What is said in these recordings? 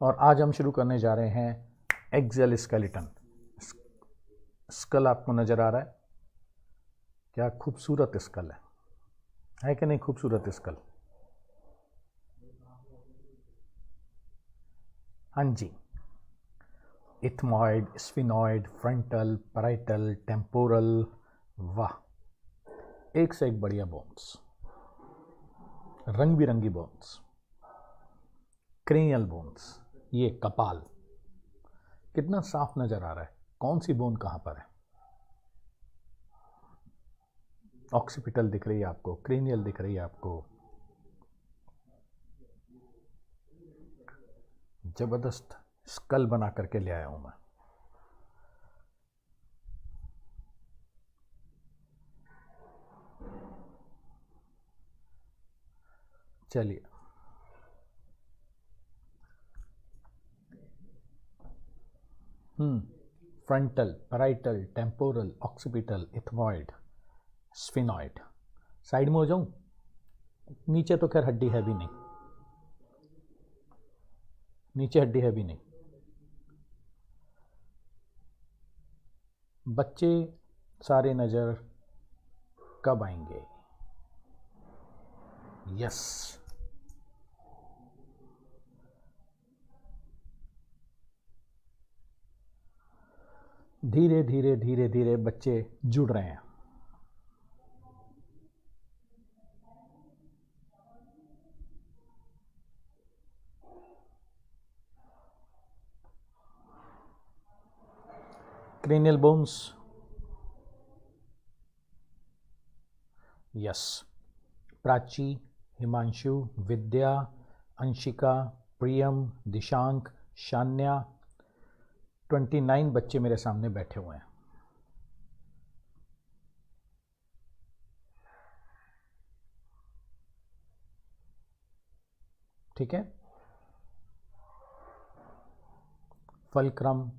और आज हम शुरू करने जा रहे हैं एक्सेल स्केलेटन। स्कल आपको नज़र आ रहा है? क्या खूबसूरत स्कल है कि नहीं? खूबसूरत स्कल। हाँ जी, ethmoid, sphenoid, frontal, parietal, temporal, वाह, एक से एक बढ़िया बोन्स, रंग बिरंगी बोन्स, क्रेनियल बोन्स। ये कपाल कितना साफ नजर आ रहा है, कौन सी बोन कहां पर है। ऑक्सीपिटल दिख रही है आपको, क्रेनियल दिख रही है आपको। जबरदस्त स्कल बना करके ले आया हूं मैं। चलिए, frontal, parietal, temporal, occipital, ethmoid, sphenoid. Side में हो जाऊं? नीचे तो खैर हड्डी है भी नहीं, नीचे हड्डी है भी नहीं। बच्चे सारे नजर कब आएंगे? यस, धीरे धीरे धीरे धीरे बच्चे जुड़ रहे हैं। Cranial bones, yes. Prachi, Himanshu, Vidya, Anshika, Priyam, Dishank, Shanya, 29 बच्चे मेरे सामने बैठे हुए हैं। ठीक है, फलक्रम,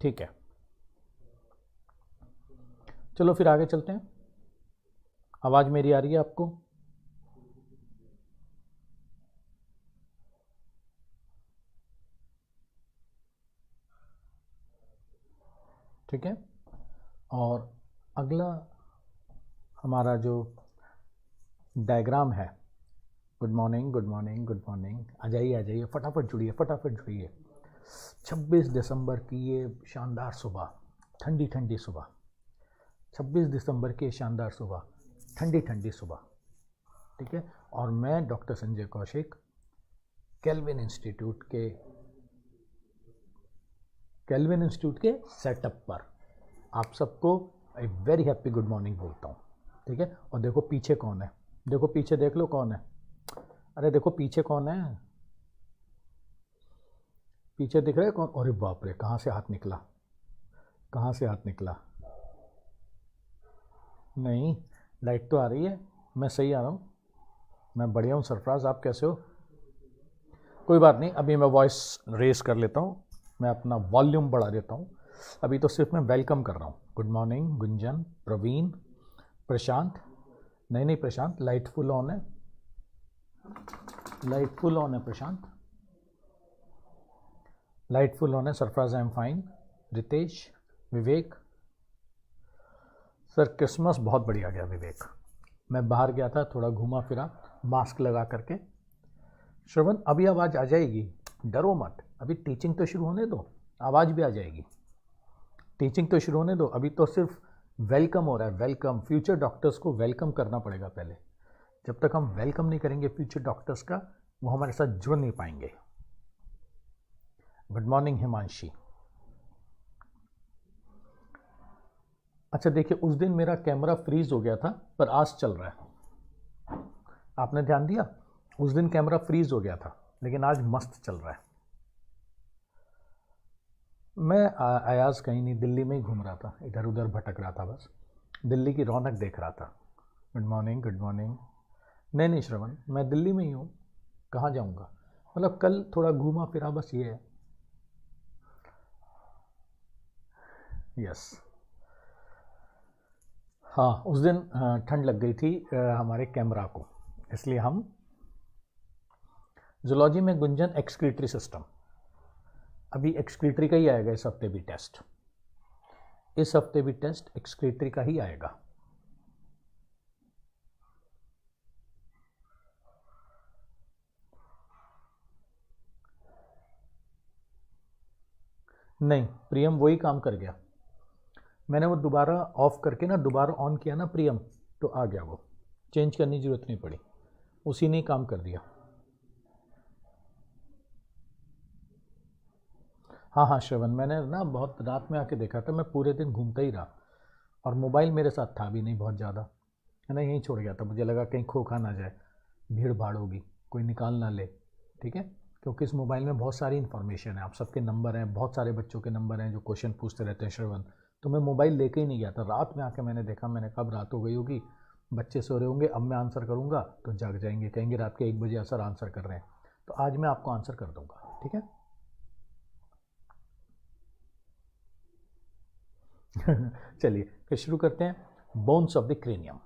ठीक है। चलो फिर आगे चलते हैं। आवाज मेरी आ रही है आपको? ठीक है, और अगला हमारा जो डायग्राम है, good morning good morning good morning, आ जाइए फटाफट जुड़िए, फटाफट जुड़िए। 26 दिसंबर की ये शानदार सुबह, ठंडी ठंडी सुबह, 26 दिसंबर की शानदार सुबह, ठंडी ठंडी सुबह। ठीक है, और मैं doctor Sanjay Kaushik, kelvin institute के सेटअप पर आप सबको एक वेरी हैप्पी गुड मॉर्निंग बोलता हूँ। ठीक है, और देखो पीछे कौन है, देखो पीछे, देख लो कौन है। अरे देखो पीछे कौन है, पीछे दिख रहा है कौन? अरे बाप रे, कहाँ से हाथ निकला, कहाँ से हाथ निकला? नहीं, लाइट तो आ रही है, मैं सही आ रहा हूँ, मैं बढ़िया हूँ। सरफराज, आप कैसे हो? कोई बात नहीं, अभी मैं वॉइस रेस कर लेता हूँ, मैं अपना वॉल्यूम बढ़ा देता हूँ। अभी तो सिर्फ मैं वेलकम कर रहा हूँ। Good morning Gunjan, Praveen, Prashant. नहीं प्रशांत, लाइट फुल ऑन है, लाइट फुल ऑन है प्रशांत, लाइट फुल ऑन है। Sarfaraz, I am fine. Ritesh, Vivek. Sir Christmas बहुत बढ़िया गया विवेक, मैं बाहर गया था, थोड़ा घूमा फिरा मास्क लगा करके। श्रवण, अभी आवाज़ आ जाएगी, डरो मत, अभी टीचिंग तो शुरू होने दो, आवाज़ भी आ जाएगी। टीचिंग तो शुरू होने दो, अभी तो सिर्फ वेलकम हो रहा है, वेलकम। फ्यूचर डॉक्टर्स को वेलकम करना पड़ेगा पहले। जब तक हम वेलकम नहीं करेंगे फ्यूचर डॉक्टर्स का, वो हमारे साथ जुड़ नहीं पाएंगे। Good morning Himanshi. अच्छा देखिए, उस दिन मेरा कैमरा फ्रीज हो गया था, पर आज चल रहा है, आपने ध्यान दिया? उस दिन कैमरा फ्रीज हो गया था, लेकिन आज मस्त चल रहा है। मैं अयाज कहीं नहीं, दिल्ली में ही घूम रहा था, इधर उधर भटक रहा था बस। दिल्ली की रौनक देख रहा था। Good morning, good morning. नहीं श्रवण, मैं दिल्ली में ही हूँ, कहाँ जाऊँगा, मतलब कल थोड़ा घूमा फिरा, बस ये है। यस, हाँ उस दिन ठंड लग गई थी हमारे कैमरा को, इसलिए हम जूलॉजी में गुंजन एक्सक्रीटरी सिस्टम, अभी एक्सक्रीटरी का ही आएगा इस हफ्ते भी टेस्ट, इस हफ्ते भी टेस्ट एक्सक्रीटरी का ही आएगा। नहीं, प्रियम वही काम कर गया, मैंने वो दोबारा ऑफ करके ना दोबारा ऑन किया ना प्रियम, तो आ गया, वो चेंज करने की ज़रूरत नहीं पड़ी, उसी ने काम कर दिया। हाँ हाँ श्रवण, मैंने ना बहुत रात में आके देखा था, मैं पूरे दिन घूमता ही रहा और मोबाइल मेरे साथ था भी नहीं बहुत ज़्यादा, है ना, यहीं छोड़ गया था, मुझे लगा कहीं खो खा ना जाए, भीड़ भाड़ होगी, कोई निकाल ना ले, ठीक है, क्योंकि इस मोबाइल में बहुत सारी इन्फॉर्मेशन है, आप सबके नंबर हैं, बहुत सारे बच्चों के नंबर हैं जो क्वेश्चन पूछते रहते हैं श्रवण, तो मैं मोबाइल लेके ही नहीं गया था, रात में आके मैंने देखा, मैंने कब रात हो गई होगी, बच्चे सो रहे होंगे, अब मैं आंसर करूँगा तो जाग जाएंगे, कहेंगे रात के 1 बजे सर आंसर कर रहे हैं, तो आज मैं आपको आंसर कर दूँगा, ठीक है। चलिए फिर शुरू करते हैं, bones of the cranium.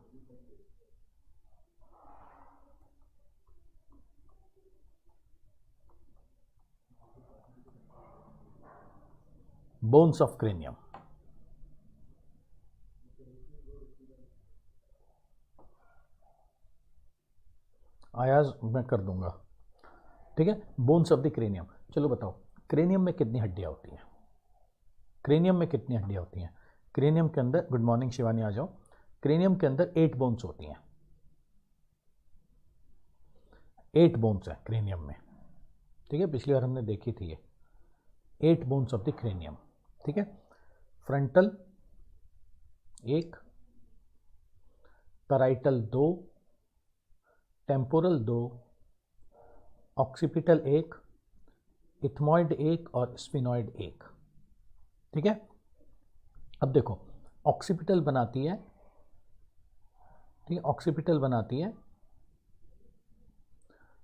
Bones of cranium, आयाज मैं कर दूंगा, ठीक है। बोन्स ऑफ द क्रेनियम, चलो बताओ क्रेनियम में कितनी हड्डियां होती हैं, क्रेनियम में कितनी हड्डियां होती हैं, क्रेनियम के अंदर, गुड मॉर्निंग शिवानी आ जाओ, क्रेनियम के अंदर 8 बोन्स होती हैं, 8 बोन्स हैं क्रेनियम में, ठीक है, पिछली बार हमने देखी थी ये 8 बोन्स ऑफ द क्रेनियम, ठीक है। Frontal 1, parietal 2, temporal 2, occipital 1, ethmoid 1 और स्फिनॉइड 1, ठीक है। अब देखो ऑक्सीपिटल बनाती है, ठीक है, ऑक्सीपिटल बनाती है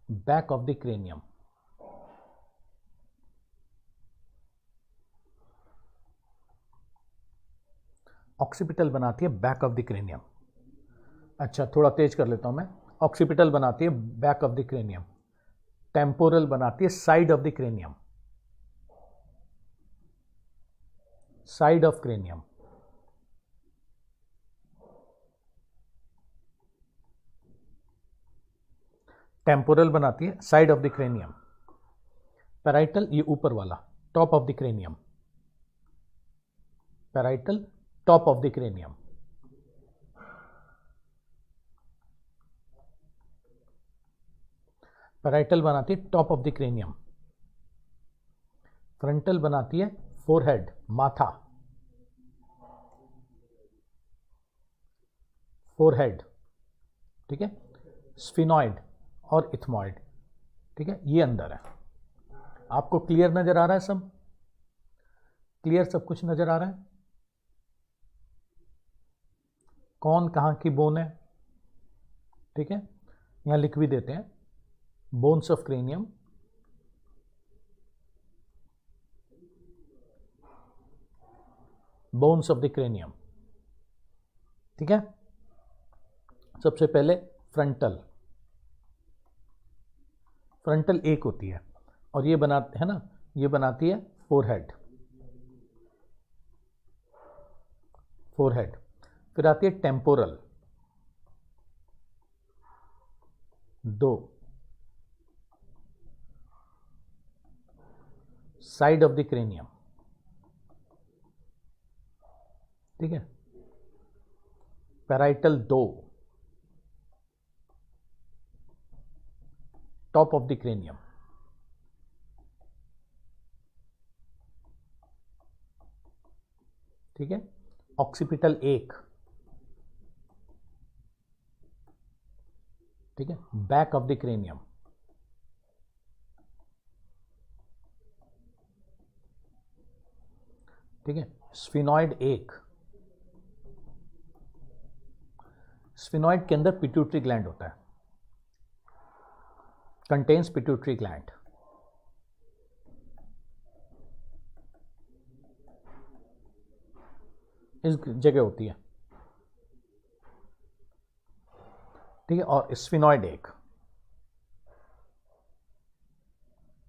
back of the cranium, occipital बनाती है बैक ऑफ द क्रेनियम, अच्छा थोड़ा तेज कर लेता हूं मैं, ऑक्सीपिटल बनाती है back of the cranium, temporal बनाती है side of the cranium, side of cranium, temporal बनाती है side of the cranium, parietal ये ऊपर वाला top of the cranium, parietal top of the cranium, parietal बनाती है top of the cranium, frontal बनाती है फोरहेड माथा, फोरहेड, ठीक है, स्फिनॉइड और इथमॉइड, ठीक है, ये अंदर है, आपको क्लियर नजर आ रहा है, सब क्लियर, सब कुछ नजर आ रहा है, कौन कहां की बोन है, ठीक है, यहां लिख भी देते हैं, bones of cranium, bones of the cranium, ठीक है। सबसे पहले फ्रंटल, फ्रंटल 1 होती है और ये बनाते है ना, ये बनाती है फोरहेड, फोरहेड, फिर आती है temporal 2, side of the cranium, ठीक है, parietal 2, top of the cranium, ठीक है, ऑक्सीपिटल 1, ठीक है, बैक ऑफ द क्रेनियम, ठीक है, स्फिनॉइड 1, स्फिनॉइड के अंदर पिट्यूटरी ग्लैंड होता है, कंटेन्स पिट्यूटरी ग्लैंड। इस जगह होती है, ठीक है। और स्फिनॉइड एक,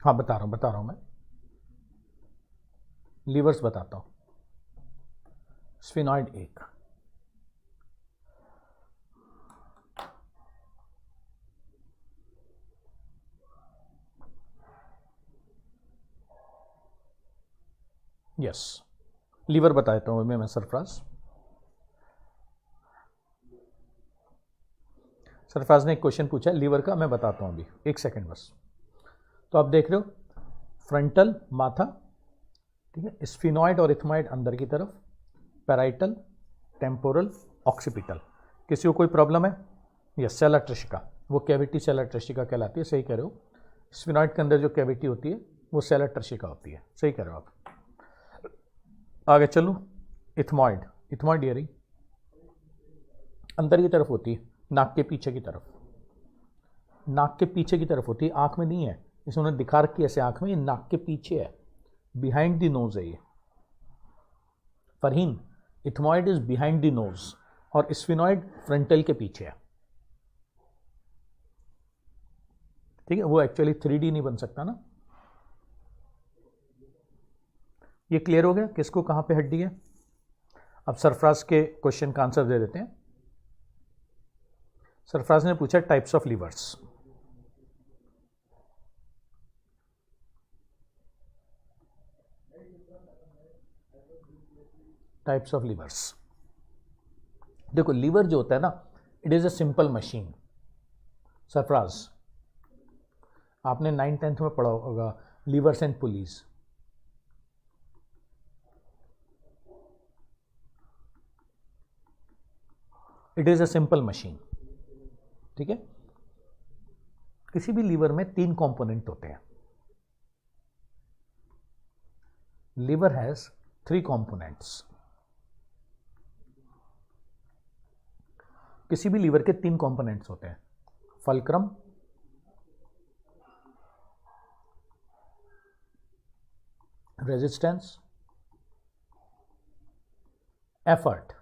हाँ बता रहा हूं मैं, लीवर्स बताता हूं। स्फिनॉइड एक, यस, लीवर बताता हूं मैं सरफराज ने एक क्वेश्चन पूछा लीवर का, मैं बताता हूं अभी, एक सेकंड बस। तो आप देख रहे हो फ्रंटल माथा, ठीक है, स्फिनॉइड और इथमॉइड अंदर की तरफ, पैराइटल, टेम्पोरल, ऑक्सीपिटल। किसी को कोई प्रॉब्लम है? यस, सेलर ट्रेशिका, वो कैविटी सेलर ट्रेशिका कहलाती है, सही कह रहे हो। स्फिनॉइड के अंदर जो कैविटी होती है वो सेलर ट्रेशिका होती है, सही कह रहे हो आप। आगे चलो, इथमॉइड, इथमॉइड ईयरिंग अंदर की तरफ होती है, नाक के पीछे की तरफ, नाक के पीछे की तरफ होती है, आंख में नहीं है, इसे उन्होंने दिखा रखी है ऐसे आंख में, ये नाक के पीछे है, बिहाइंड द नोज है ये। Farheen, ethmoid is behind the nose और स्फिनॉइड फ्रंटल के पीछे है, ठीक है। वो एक्चुअली 3D नहीं बन सकता ना। ये क्लियर हो गया किसको कहां पे हड्डी है? अब सरफराज के क्वेश्चन का आंसर दे देते हैं। सरफराज ने पूछा types of levers. Types of levers, देखो लीवर जो होता है ना, it is a simple machine. Sarfaraz, आपने 9th-10th में पढ़ा होगा levers and pulleys. It is a simple machine, ठीक है। किसी भी लीवर में 3 कंपोनेंट होते हैं। Lever has 3 components. किसी भी लीवर के 3 कंपोनेंट्स होते हैं, फल्क्रम, रेजिस्टेंस, एफर्ट,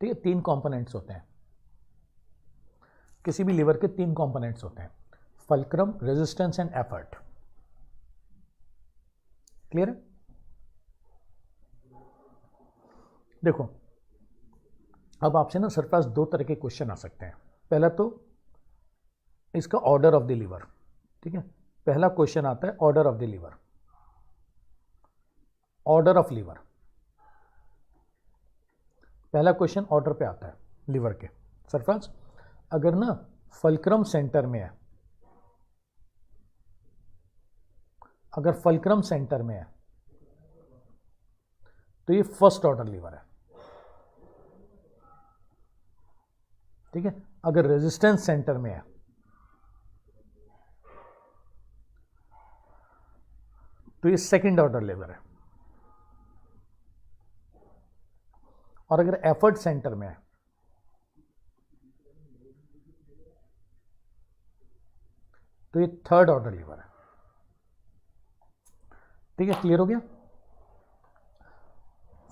ठीक है। 3 कंपोनेंट्स होते हैं, किसी भी लीवर के 3 कंपोनेंट्स होते हैं, fulcrum, resistance and effort. Clear है? देखो अब आपसे ना सर पास 2 तरह के क्वेश्चन आ सकते हैं। पहला तो इसका ऑर्डर ऑफ द लीवर, ठीक है। पहला क्वेश्चन आता है order of the lever, order of lever. पहला क्वेश्चन ऑर्डर पे आता है लीवर के। सरफराज, अगर ना फल्क्रम सेंटर में है, अगर फल्क्रम सेंटर में है तो ये फर्स्ट ऑर्डर लीवर है, ठीक है। अगर रेजिस्टेंस सेंटर में है तो ये सेकंड ऑर्डर लीवर है, और अगर एफर्ट सेंटर में है तो ये थर्ड ऑर्डर लीवर है, ठीक है। क्लियर हो गया?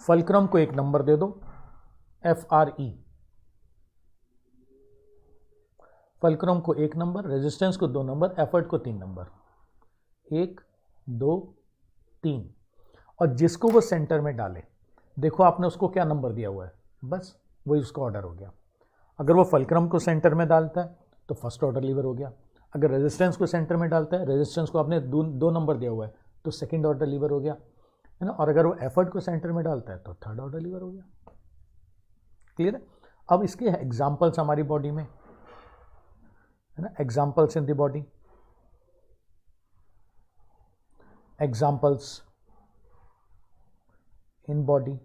फल्क्रम को 1 नंबर दे दो, FRE, फल्क्रम को 1 नंबर, रेजिस्टेंस को 2 नंबर, एफर्ट को 3 नंबर, 1 2 3, और जिसको वो सेंटर में डाले, देखो आपने उसको क्या नंबर दिया हुआ है, बस वही उसका ऑर्डर हो गया। अगर वो फल्क्रम को सेंटर में डालता है तो फर्स्ट ऑर्डर लीवर हो गया, अगर रेजिस्टेंस को सेंटर में डालता है, रेजिस्टेंस को आपने 2 नंबर दिया हुआ है तो सेकंड ऑर्डर लीवर हो गया, है ना। और अगर वो एफर्ट को सेंटर में डालता है तो थर्ड ऑर्डर लीवर हो गया। क्लियर है? अब इसके एग्जाम्पल्स हमारी बॉडी में, है ना, examples in the body, examples in body.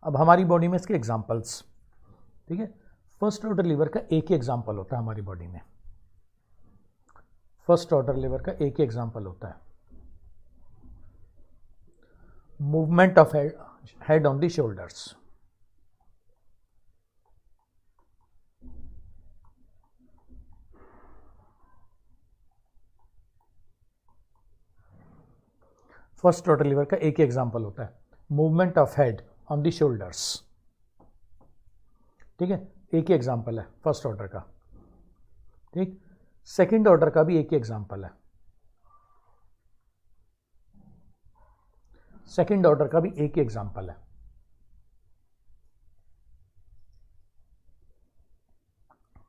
अब हमारी बॉडी में इसके एग्जाम्पल्स, ठीक है। फर्स्ट ऑर्डर लीवर का एक ही एग्जाम्पल होता है हमारी बॉडी में, फर्स्ट ऑर्डर लीवर का एक ही एग्जाम्पल होता है, movement of head on the shoulders. First order liver का एक ही एग्जांपल होता है, movement of head on the shoulders. ठीक है, एक ही एग्जांपल है फर्स्ट ऑर्डर का। ठीक, सेकंड ऑर्डर का भी एक ही एग्जांपल है, सेकंड ऑर्डर का भी एक ही एग्जांपल है।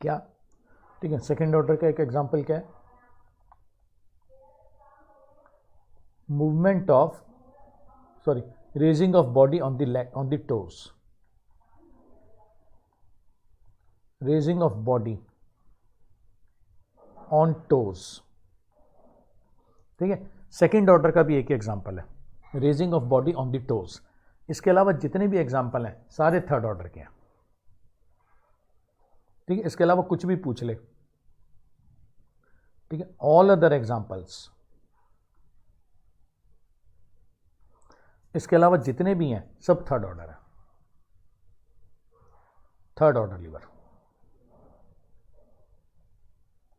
क्या? ठीक है, सेकंड ऑर्डर का एक एग्जांपल क्या है? Movement of raising of body on the leg, on the toes, raising of body on toes. ठीक है, सेकंड ऑर्डर का भी एक ही एग्जांपल है, raising of body on the toes. इसके अलावा जितने भी एग्जांपल हैं सारे थर्ड ऑर्डर के हैं। ठीक है, इसके अलावा कुछ भी पूछ ले। ठीक है, ऑल अदर एग्जांपल्स, इसके अलावा जितने भी हैं सब थर्ड ऑर्डर है, थर्ड ऑर्डर लीवर।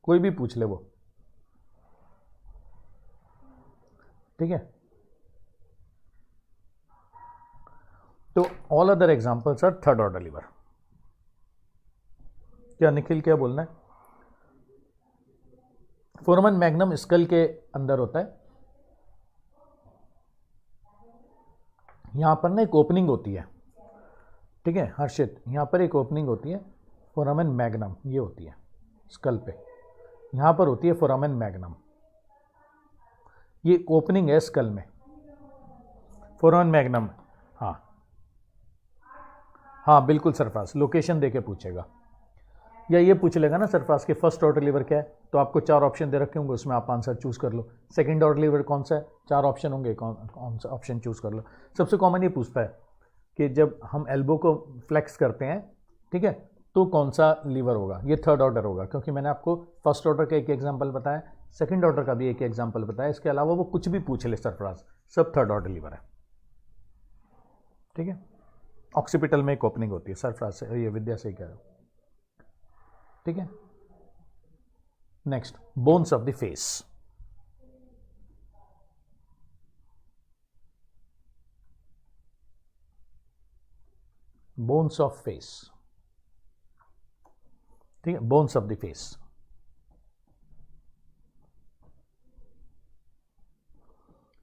कोई भी पूछ ले वो। ठीक है, तो all other examples are third order lever. क्या निखिल, क्या बोलना है? फोरामन मैग्नम स्कल के अंदर होता है। यहां पर ना एक ओपनिंग होती है। ठीक है हर्षित, यहां पर एक ओपनिंग होती है, फोरामन मैग्नम ये होती है स्कल पे, यहां पर होती है फोरामन मैग्नम। ये ओपनिंग है स्कल में, फोरामन मैग्नम। हाँ हाँ बिल्कुल सरफास, लोकेशन देके पूछेगा, या ये पूछ लेगा ना सरफास के फर्स्ट ऑर्डर लीवर क्या है, तो आपको 4 ऑप्शन दे रखे होंगे, उसमें आप आंसर चूज कर लो। सेकंड ऑर्डर लीवर कौन सा है, 4 ऑप्शन होंगे, कौन सा ऑप्शन चूज कर लो। सबसे कॉमन ये पूछता है कि जब हम एल्बो को फ्लेक्स करते हैं, ठीक है, तो कौन सा लीवर होगा, ये थर्ड ऑर्डर होगा, क्योंकि मैंने आपको फर्स्ट ऑर्डर का एक एग्जाम्पल बताया, सेकंड ऑर्डर का भी एक एग्जाम्पल बताया। इसके अलावा वो कुछ भी पूछ ले सरफराज, सब थर्ड ऑर्डर लीवर है। ठीक है, ऑक्सीपिटल में एक ओपनिंग होती है, सरफराज से, ये विद्या से कह रहा हूं। ठीक है, next, bones of the face. Bones of face. ठीक है, बोन्स ऑफ द फेस।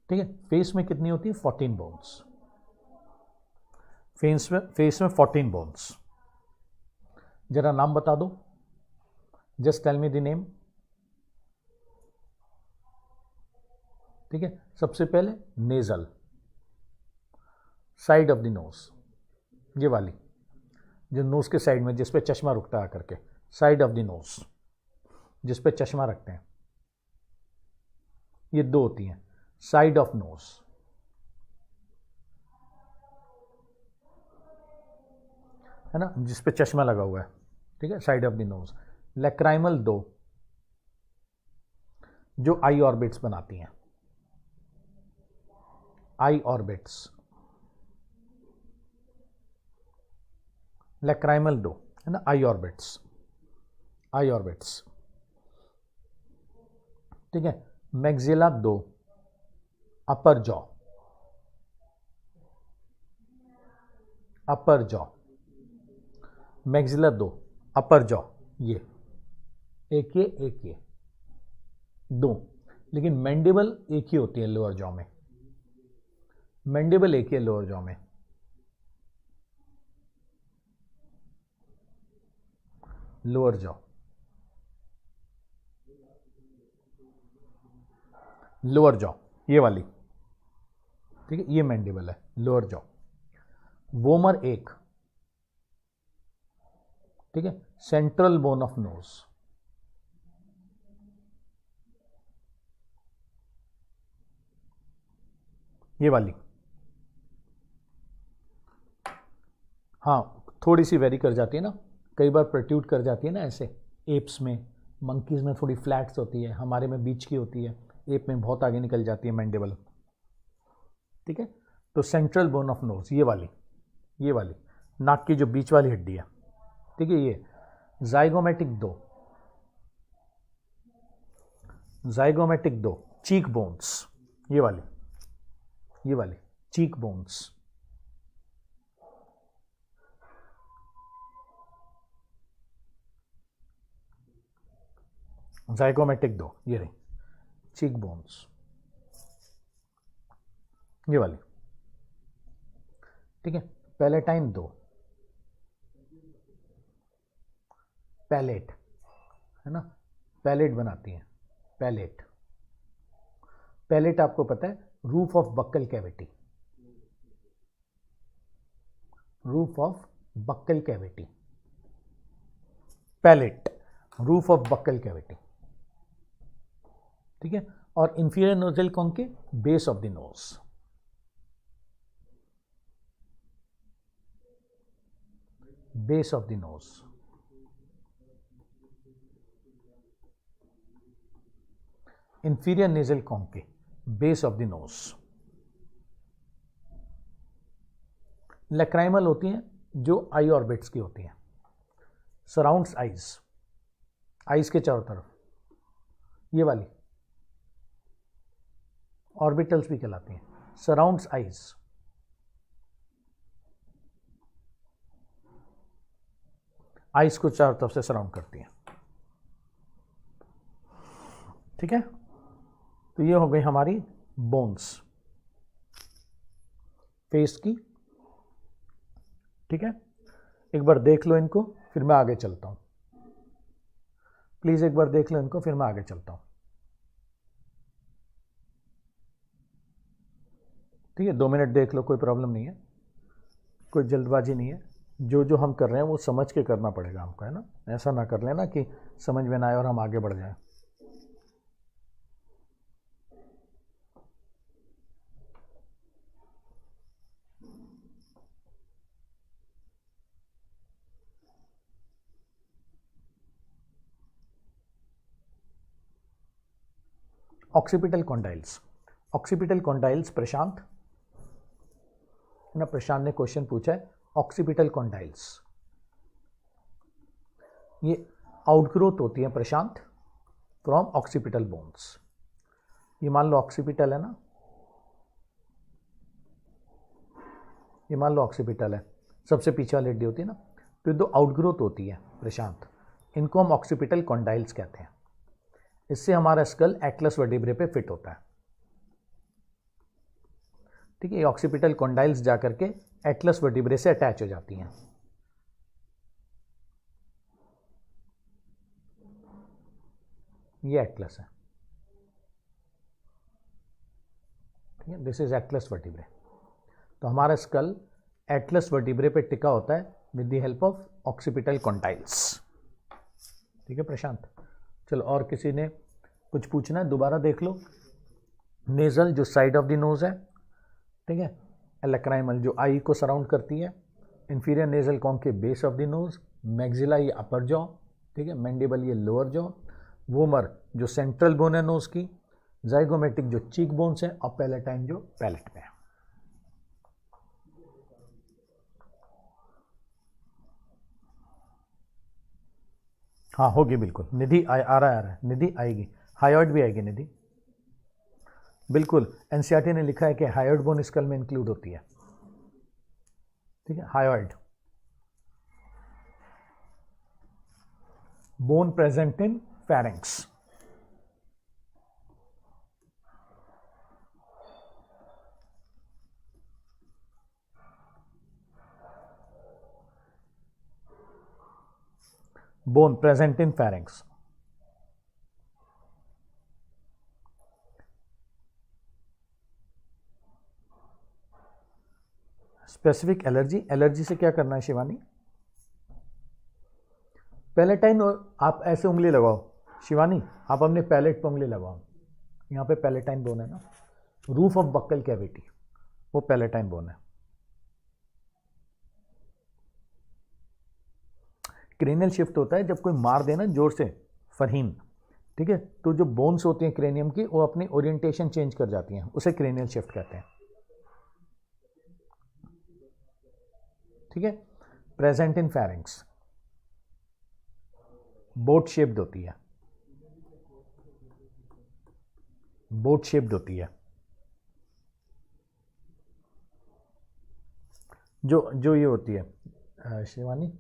ठीक है, फेस में कितनी होती है? 14 बोन्स। फेस में 14 बोन्स। जरा नाम बता दो, just tell me the name. ठीक है, सबसे पहले nasal, side of the nose, ये वाली जो नोज के साइड में जिस पे चश्मा रुकता है करके, साइड ऑफ द नोज जिस पे चश्मा रखते हैं, ये 2 होती हैं, साइड ऑफ नोज। है ना, जिस पे चश्मा लगा हुआ है। ठीक है, side of the nose. Lacrimal 2 जो आई ऑर्बिट्स बनाती हैं, आई ऑर्बिट्स। लैक्राइमल 2 है ना, आई ऑर्बिट्स, आई ऑर्बिट्स। ठीक है, मैक्सिला 2 अपर जॉ, अपर जॉ। मैक्सिला 2 अपर जॉ, ये एक ये 2, लेकिन मैंडिबल एक ही होती है लोअर जॉ में, मैंडिबल एक ही है लोअर जॉ में। लोअर जॉ, लोअर जॉ ये वाली। ठीक है, ये मैंडिबल है, लोअर जॉ। वोमर 1, ठीक है, सेंट्रल बोन ऑफ नोज। ये वाली, हाँ थोड़ी सी वेरी कर जाती है ना, कई बार प्रोट्रूड कर जाती है ना ऐसे, एप्स में, मंकीज में थोड़ी फ्लैट्स होती है, हमारे में बीच की होती है, एप में बहुत आगे निकल जाती है मैंडिबल। ठीक है, तो सेंट्रल बोन ऑफ नोज, ये वाली नाक की जो बीच वाली हड्डी है, ठीक है, ये जाइगोमेटिक दो चीक बोन्स, ये वाली चीक बोन्स, जाइगोमेटिक दो, ये रही चीक बोन्स, ये वाली, ठीक है। पैलेटाइन दो, पैलेट है ना, पैलेट बनाती हैं, पैलेट आपको पता है roof of buccal cavity, palate roof of buccal cavity, ठीक है। और inferior nasal conchae, base of the nose, base of the nose, inferior nasal conchae, base of the nose. Lacrimal होती हैं जो आई ऑर्बिट्स की होती हैं, सराउंड्स आइज के चारों तरफ, ये वाली ऑर्बिटल्स भी कहलाती हैं, सराउंड्स आइज को चारों तरफ से सराउंड करती हैं, ठीक है। तो ये हो गई हमारी बोन्स फेस की, ठीक है। एक बार देख लो इनको, फिर मैं आगे चलता हूं, प्लीज एक बार देख लो इनको, फिर मैं आगे चलता हूं, ठीक है। 2 मिनट देख लो, कोई प्रॉब्लम नहीं है, कोई जल्दबाजी नहीं है, जो हम कर रहे हैं वो समझ के करना पड़ेगा हमको, है ना। ऐसा ना कर लेना कि समझ में ना आए और हम आगे बढ़ जाएं। ऑक्सीपिटल कॉन्डाइल्स प्रशांत ना, प्रशांत ने क्वेश्चन पूछा है ऑक्सीपिटल कॉन्डाइल्स, ये आउटग्रोथ होती है प्रशांत फ्रॉम ऑक्सीपिटल बोन्स। ये मान लो ऑक्सीपिटल है ना, ये मान लो ऑक्सीपिटल है, सबसे पीछे वाली हड्डी होती है ना, तो ये दो आउटग्रोथ होती है प्रशांत, इनको हम ऑक्सीपिटल कॉन्डाइल्स कहते हैं। इससे हमारा स्कल एटलस वर्टिब्रे पे फिट होता है, ठीक है। ये ऑक्सीपिटल कॉन्डाइल्स जाकर के एटलस वर्टिब्रे से अटैच हो जाती हैं, ये एटलस है, ठीक है, दिस इज एटलस वर्टिब्रे। तो हमारा स्कल एटलस वर्टिब्रे पे टिका होता है with the help of occipital condyles, ठीक है प्रशांत। चलो, और किसी ने कुछ पूछना है, दोबारा देख लो। नेजल जो साइड ऑफ द नोज है, ठीक है। लैक्राइमल जो आई को सराउंड करती है, inferior nasal concave base of the knows, maxilla ये अपर जॉ, ठीक है, मैंडिबल ये लोअर जॉ, वोमर जो सेंट्रल बोन है नोज की, जाइगोमेटिक जो चीक बोन्स है, और पैलेटाइन जो पैलेट में है। हाँ होगी बिल्कुल, निधि आ रहा है, निधि आएगी, हायोइड भी आएगी निधि, बिल्कुल। एनसीईआरटी ने लिखा है कि हायोइड बोन स्कल में इंक्लूड होती है, ठीक है। Hyoid bone present in pharynx, bone present in pharynx. Specific allergy से क्या करना है शिवानी? पैलेटाइन, और आप ऐसे उंगली लगाओ शिवानी, आप अपने पैलेट पर उंगली लगाओ, यहाँ पे पैलेटाइन बोन है ना, रूफ ऑफ बक्कल कैविटी, वो पैलेटाइन बोन है। क्रेनियल शिफ्ट होता है जब कोई मार देना जोर से फरहीन, ठीक है, तो जो बोन्स होती हैं क्रेनियम की वो अपनी ओरिएंटेशन चेंज कर जाती हैं, उसे क्रेनियल शिफ्ट कहते हैं, ठीक है। Present in pharynx, boat shaped होती है, बोट शेप्ड होती है। जो ये होती है शिवानी,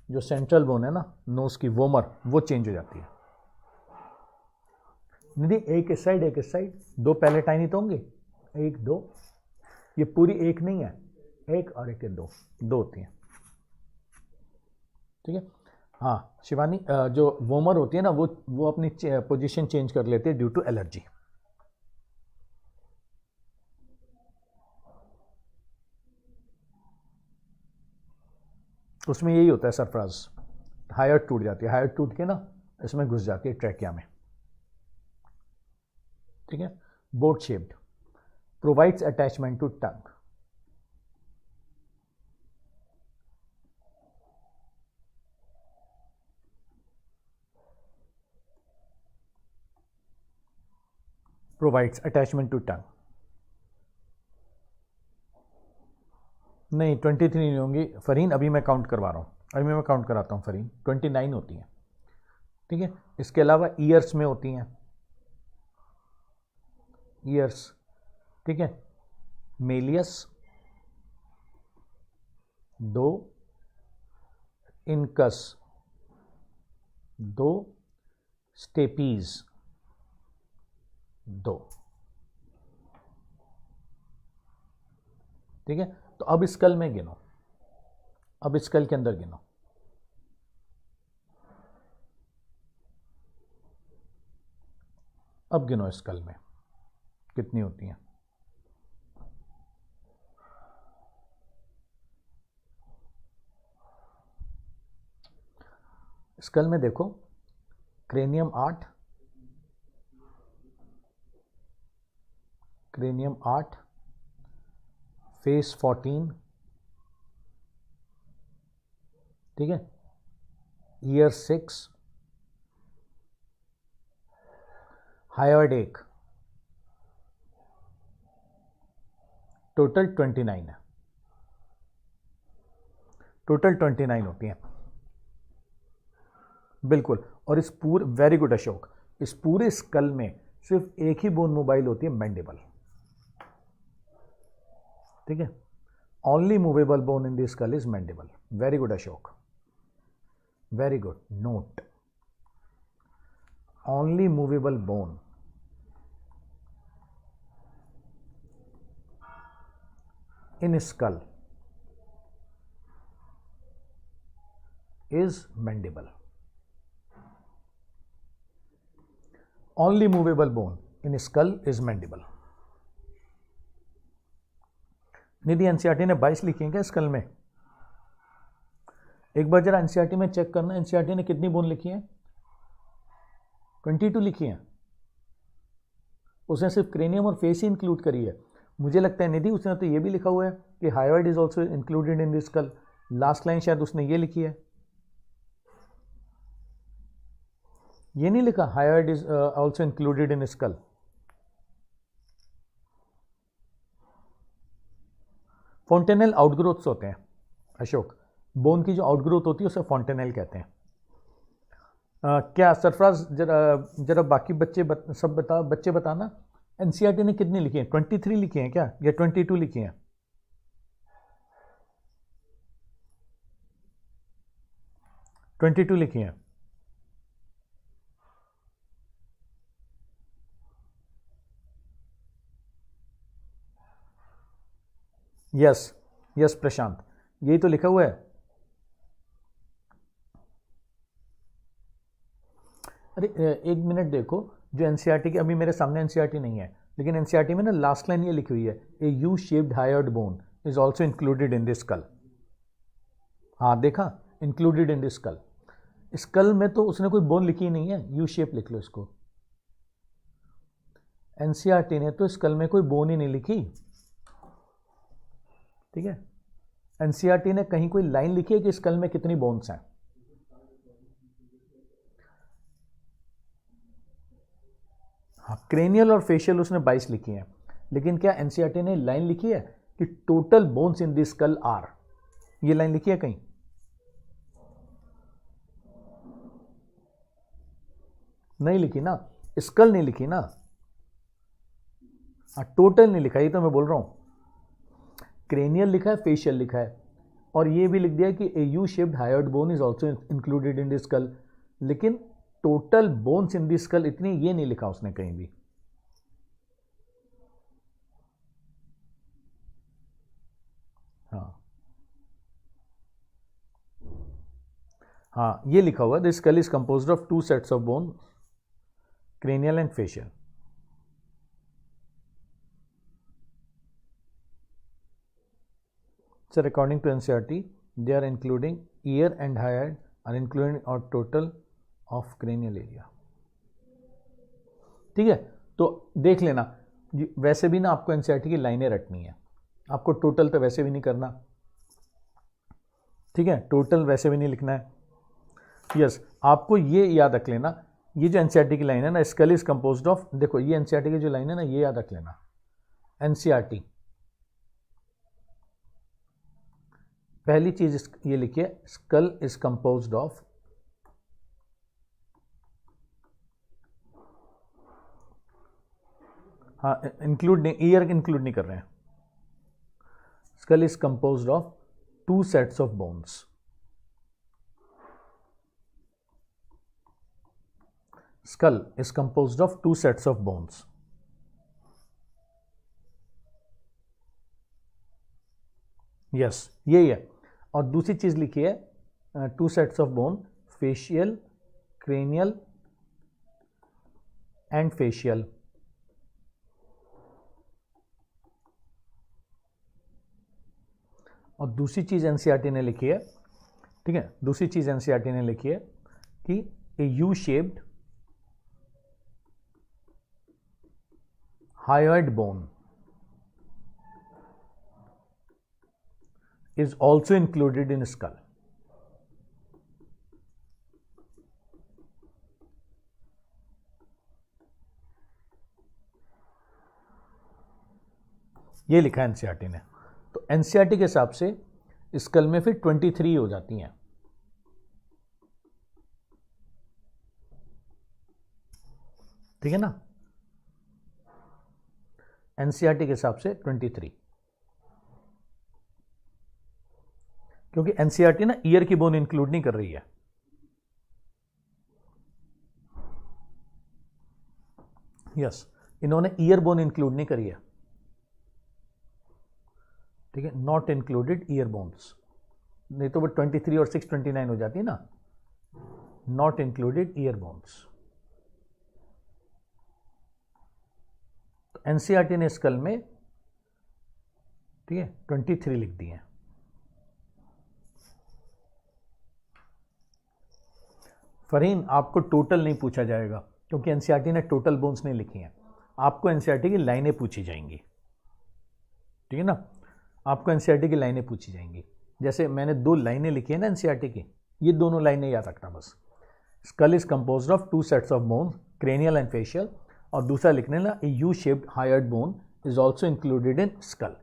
जो सेंट्रल बोन है ना नोज की, वोमर, वो चेंज हो जाती है। निधि एक इस साइड एक इस साइड, दो पैलेटाइन ही तो होंगे, एक दो, ये पूरी एक नहीं है, एक और एक दो, दो होती हैं, ठीक है। हाँ शिवानी, जो वोमर होती है ना वो अपनी पोजीशन चेंज कर लेती है ड्यू टू एलर्जी। उसमें यही होता है सरफराज, हायर टूट जाती है, हायर टूट के ना इसमें घुस जाती है ट्रैकिया में, ठीक है। Boat shaped, provides attachment to tongue, provides attachment to tongue. नहीं 23 नहीं होंगी फरीन, अभी मैं काउंट करवा रहा हूँ, अभी मैं काउंट कराता हूँ फरीन, 29 होती हैं, ठीक है। इसके अलावा ईयर्स में होती हैं, ईयर्स, ठीक है। मेलियस 2, इनकस 2, स्टेपीज 2, ठीक है। तो अब स्कल में गिनो, अब स्कल के अंदर गिनो, अब गिनो स्कल में कितनी होती हैं। स्कल में देखो, क्रेनियम 8, क्रेनियम 8, फेस 14, ठीक है, ईयर 6, हायोइड 1, टोटल 29 है, टोटल 29 होती हैं, बिल्कुल। और इस पूरे, वेरी गुड अशोक, इस पूरे स्कल में सिर्फ एक ही बोन मोबाइल होती है, मैंडिबल, ठीक है। Only movable bone in this skull is mandible. Very good Ashok, very good note, only movable bone in skull is mandible. Only movable bone in skull is mandible. Nidhi NCERT ने 22 लिखी है क्या school में? एक बार जरा NCERT में check करना, NCERT ने कितनी बोन लिखी है? 22 लिखी है, उसने सिर्फ क्रेनियम और फेस ही इंक्लूड करी है। मुझे लगता है निधि उसने तो ये भी लिखा हुआ है कि hyoid is also included in this skull, last line शायद उसने ये लिखी है, ये नहीं लिखा hyoid is also included in skull. Fontanelle outgrowths होते हैं अशोक, बोन की जो आउटग्रोथ होती है उसे फॉन्टेनेल कहते हैं। क्या सरफराज जरा बाकी बच्चे बताना, एनसीईआरटी ने कितनी लिखी है? 23 लिखी हैं क्या या 22 लिखी हैं? ट्वेंटी टू लिखी हैं। यस यस प्रशांत, यही तो लिखा हुआ है। अरे एक मिनट देखो, जो एनसीईआरटी की, अभी मेरे सामने एनसीईआरटी नहीं है, लेकिन एनसीईआरटी में ना लास्ट लाइन ये लिखी हुई है, a U shaped hyoid bone is also included in this skull. हाँ देखा, included in this skull. Skull में तो उसने कोई बोन लिखी नहीं है, यू शेप लिख लो इसको। एनसीईआरटी ने तो स्कल में कोई बोन ही नहीं लिखी, ठीक है। एनसीईआरटी ने कहीं कोई लाइन लिखी है कि स्कल में कितनी बोन्स हैं? हाँ, क्रेनियल और फेशियल उसने 22 लिखी हैं, लेकिन क्या एनसीईआरटी ने लाइन लिखी है कि total bones in this skull are? ये लाइन लिखी है कहीं? नहीं लिखी ना, स्कल नहीं लिखी ना, टोटल नहीं लिखा, ये तो मैं बोल रहा हूं। क्रेनियल लिखा है, फेशियल लिखा है, और ये भी लिख दिया कि a U shaped hyoid bone is also included in the skull, लेकिन total bones in the skull इतनी ये नहीं लिखा उसने कहीं भी। हाँ हाँ, ये लिखा हुआ the skull is composed of 2 sets of bone, cranial and facial. So according to NCERT, they are including ear and hyoid are including a total of cranial area. ठीक है, तो देख लेना, वैसे भी ना आपको NCERT की लाइनें रटनी है, आपको टोटल तो वैसे भी नहीं करना, ठीक है, टोटल वैसे भी नहीं लिखना है। यस, आपको ये याद रख लेना, ये जो एनसीईआरटी की लाइन है ना, स्कल इज कंपोज्ड ऑफ, देखो ये एनसीईआरटी की जो लाइन है ना, ये याद रख लेना, एनसीईआरटी पहली चीज ये लिखिए, स्कल इज कंपोज्ड ऑफ, हाँ इंक्लूड नहीं, ईयर इंक्लूड नहीं कर रहे हैं, school is composed of 2 sets of bones, skull is composed of 2 sets of bones. Yes, यही है। और दूसरी चीज लिखी है 2 sets of bone, facial, cranial and facial. और दूसरी चीज एनसीईआरटी ने लिखी है, ठीक है, दूसरी चीज एनसीईआरटी ने लिखी है कि a U shaped hyoid bone is also included in skull. ये लिखा है एनसीईआरटी ने, तो एनसीईआरटी के हिसाब से स्कल में फिर 23 हो जाती हैं, ठीक है ना, एनसीईआरटी के हिसाब से 23, क्योंकि एनसीईआरटी ना ईयर की बोन इंक्लूड नहीं कर रही है। यस, इन्होंने ईयर बोन इंक्लूड नहीं करी है, ठीक है, नॉट इंक्लूडेड ईयर बोन्स, नहीं तो वो 23 और 6 29 हो जाती है ना, not included ear bones. NCERT ने स्कल में, ठीक है, 23 लिख दिए हैं। फरहीन, आपको टोटल नहीं पूछा जाएगा क्योंकि एनसीईआरटी ने टोटल बोन्स नहीं लिखी हैं, आपको एनसीईआरटी की लाइनें पूछी जाएंगी, ठीक है ना, आपको एनसीईआरटी की लाइनें पूछी जाएंगी। जैसे मैंने 2 लाइनें लिखी है ना एनसीईआरटी की, ये दोनों लाइनें याद रखना बस, skull is composed of 2 sets of bone, cranial and facial, और दूसरा लिखने ना a U shaped hyoid bone is also included in skull.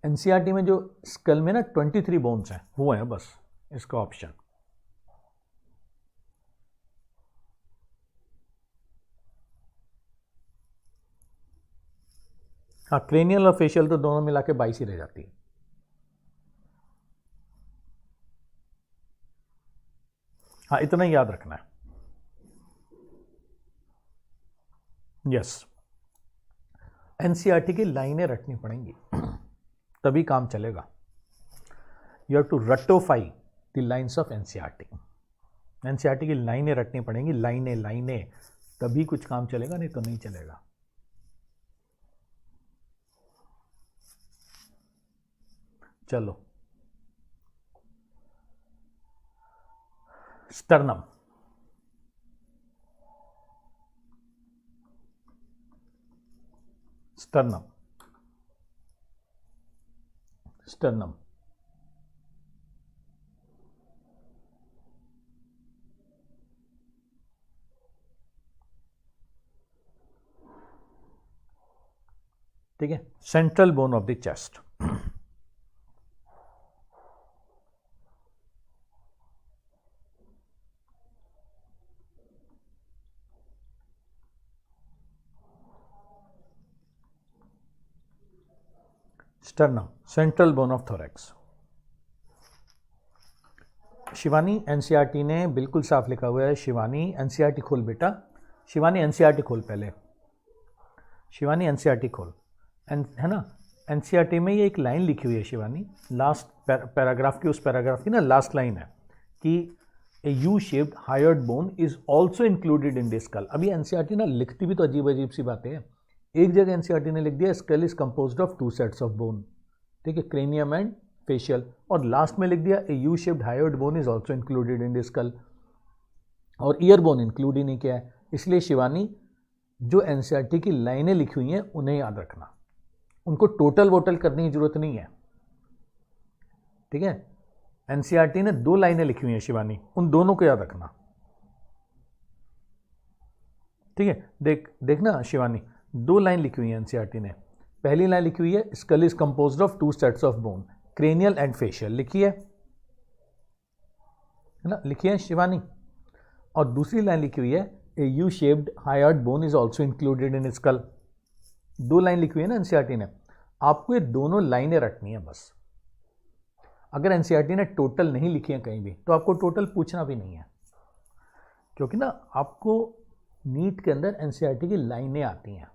NCERT में जो स्कल में ना 23 बोन्स हैं वो है बस इसका ऑप्शन। हाँ, क्रेनियल और फेशियल तो दोनों मिला के 22 ही रह जाती है। हाँ, इतना ही याद रखना है। यस, एनसीईआरटी की लाइनें रटनी पड़ेंगी तभी काम चलेगा। यू हैव टू रटोफाई the lines of NCERT. NCERT की लाइनें रटनी पड़ेंगी, लाइनें लाइनें, तभी कुछ काम चलेगा, नहीं तो नहीं चलेगा। चलो, स्टर्नम, स्टर्नम, स्टर्नम, ठीक है, central bone of the chest. Sternum, central bone of thorax. Shivani NCERT ने बिल्कुल साफ लिखा हुआ है। शिवानी एनसीईआरटी खोल बेटा, शिवानी एनसीईआरटी खोल पहले, शिवानी एनसीईआरटी खोल, है ना। एनसीईआरटी में ये एक लाइन लिखी हुई है शिवानी, लास्ट पैराग्राफ की, उस पैराग्राफ की ना लास्ट लाइन है कि a U shaped hyoid bone is also included in this skull. अभी एनसीईआरटी ना लिखती भी तो अजीब अजीब सी बातें हैं। एक जगह एनसीईआरटी ने लिख दिया skull is composed of 2 sets of bone, ठीक है, क्रेनियम एंड फेशियल, और लास्ट में लिख दिया a U shaped hyoid bone is also included in this skull, और ईयर बोन इंक्लूड ही नहीं किया है। इसलिए शिवानी जो एनसीईआरटी की लाइनें लिखी हुई हैं उन्हें याद रखना, उनको टोटल वोटल करने की जरूरत नहीं है, ठीक है। एनसीईआरटी ने 2 लाइनें लिखी हुई हैं शिवानी, उन दोनों को याद रखना, ठीक है। देखना शिवानी, 2 लाइन लिखी हुई है एनसीईआरटी ने। पहली लाइन लिखी हुई है school is composed of 2 sets of bone, cranial and facial, लिखी है ना, लिखी है शिवानी। और दूसरी लाइन लिखी हुई है a U shaped hyoid bone is also included in skull. 2 line लिखी हुई है ना एनसीईआरटी ने, आपको ये दोनों लाइनें रखनी है बस। अगर एनसीईआरटी ने टोटल नहीं लिखी है कहीं भी तो आपको टोटल पूछना भी नहीं है, क्योंकि ना आपको नीट के अंदर एनसीईआरटी की लाइनें आती हैं,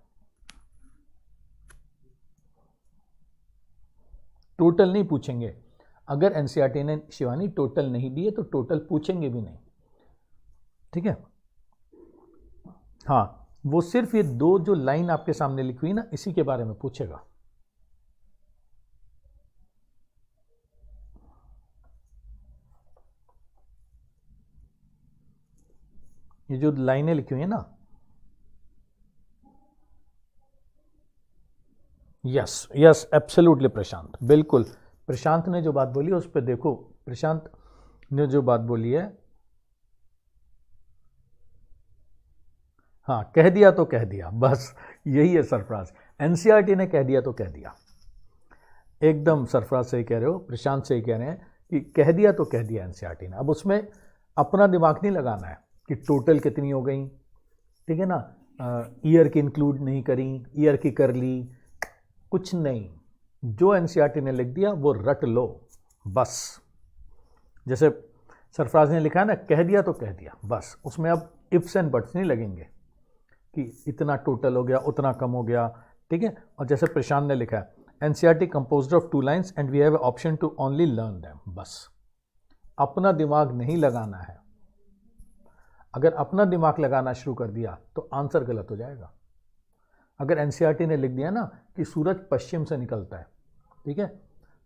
टोटल नहीं पूछेंगे। अगर एनसीईआरटी ने शिवानी टोटल नहीं दिए तो टोटल पूछेंगे भी नहीं, ठीक है। हाँ, वो सिर्फ ये 2 जो लाइन आपके सामने लिखी हुई ना, इसी के बारे में पूछेगा। ये जो लाइनें लिखी हुई है ना, यस यस एब्सोल्युटली प्रशांत, बिल्कुल। प्रशांत ने जो बात बोली उस पर देखो, प्रशांत ने जो बात बोली है, हाँ, कह दिया तो कह दिया, बस यही है सरफराज। एनसीईआरटी ने कह दिया तो कह दिया, एकदम सरफराज सही कह रहे हो, प्रशांत सही कह रहे हैं कि कह दिया तो कह दिया एनसीईआरटी ने। अब उसमें अपना दिमाग नहीं लगाना है कि टोटल कितनी हो गई, ठीक है ना, ईयर की इंक्लूड नहीं करी, ईयर की कर ली, कुछ नहीं। जो एनसीईआरटी ने लिख दिया वो रट लो बस। जैसे सरफराज ने लिखा है ना, कह दिया तो कह दिया, बस। उसमें अब इफ्स एंड बट्स नहीं लगेंगे कि इतना टोटल हो गया, उतना कम हो गया, ठीक है। और जैसे प्रशांत ने लिखा है NCERT composed of 2 lines and we have option to only learn them, बस। अपना दिमाग नहीं लगाना है। अगर अपना दिमाग लगाना शुरू कर दिया तो आंसर गलत हो जाएगा। अगर एनसीईआरटी ने लिख दिया ना कि सूरज पश्चिम से निकलता है, ठीक है,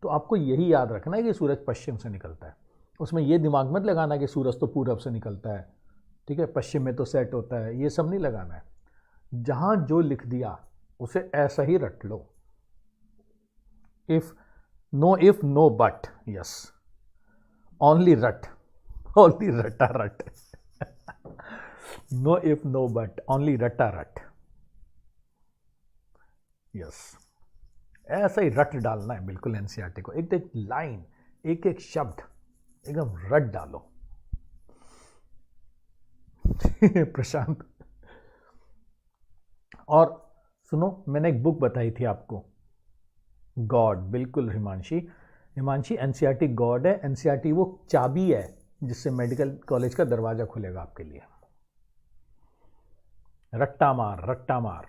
तो आपको यही याद रखना है कि सूरज पश्चिम से निकलता है। उसमें ये दिमाग मत लगाना कि सूरज तो पूरब से निकलता है, ठीक है, पश्चिम में तो सेट होता है, ये सब नहीं लगाना है। जहाँ जो लिख दिया उसे ऐसा ही रट लो। If no but, yes, only रट, ओनली रटा रट। No if no but, only रटा रट, यस। ऐसा ही रट डालना है बिल्कुल एनसीईआरटी को, एक एक लाइन, एक एक शब्द एकदम रट डालो। प्रशांत, और सुनो, मैंने एक बुक बताई थी आपको, गॉड, बिल्कुल हिमांशी, एनसीईआरटी गॉड है। एनसीईआरटी वो चाबी है जिससे मेडिकल कॉलेज का दरवाजा खुलेगा आपके लिए। रट्टा मार,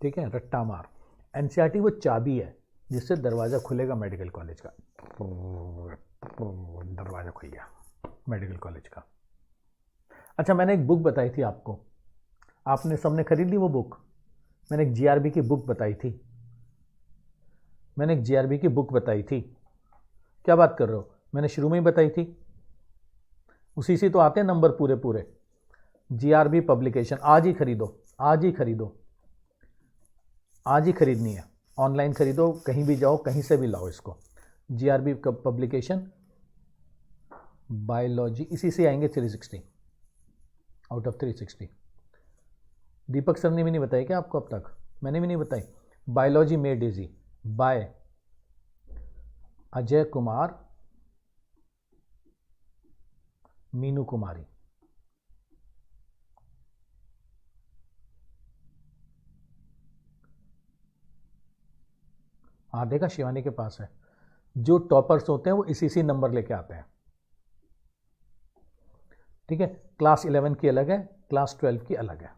ठीक है, रट्टा मार। एनसीईआरटी वो चाबी है जिससे दरवाजा खुलेगा मेडिकल कॉलेज का। दरवाजा खुल गया मेडिकल कॉलेज का। अच्छा, मैंने एक बुक बताई थी आपको, आपने सबने खरीद ली वो बुक? मैंने एक जीआरबी की बुक बताई थी, क्या बात कर रहे हो? मैंने शुरू में ही बताई थी, उसी से तो आते हैं नंबर पूरे पूरे। जीआरबी पब्लिकेशन, आज ही खरीदो, आज ही खरीदनी है, ऑनलाइन खरीदो, कहीं भी जाओ, कहीं से भी लाओ इसको। जीआरबी पब्लिकेशन बायोलॉजी, इसी से आएंगे 360 आउट ऑफ 360। दीपक सर ने भी नहीं बताई क्या आपको अब तक? मैंने भी नहीं बताई। Biology made easy by Ajay Kumar, Meenu Kumari. आधे का शिवानी के पास है। जो टॉपर्स होते हैं वो इसी नंबर लेके आते हैं, ठीक है। क्लास 11 की अलग है, क्लास 12 की अलग है।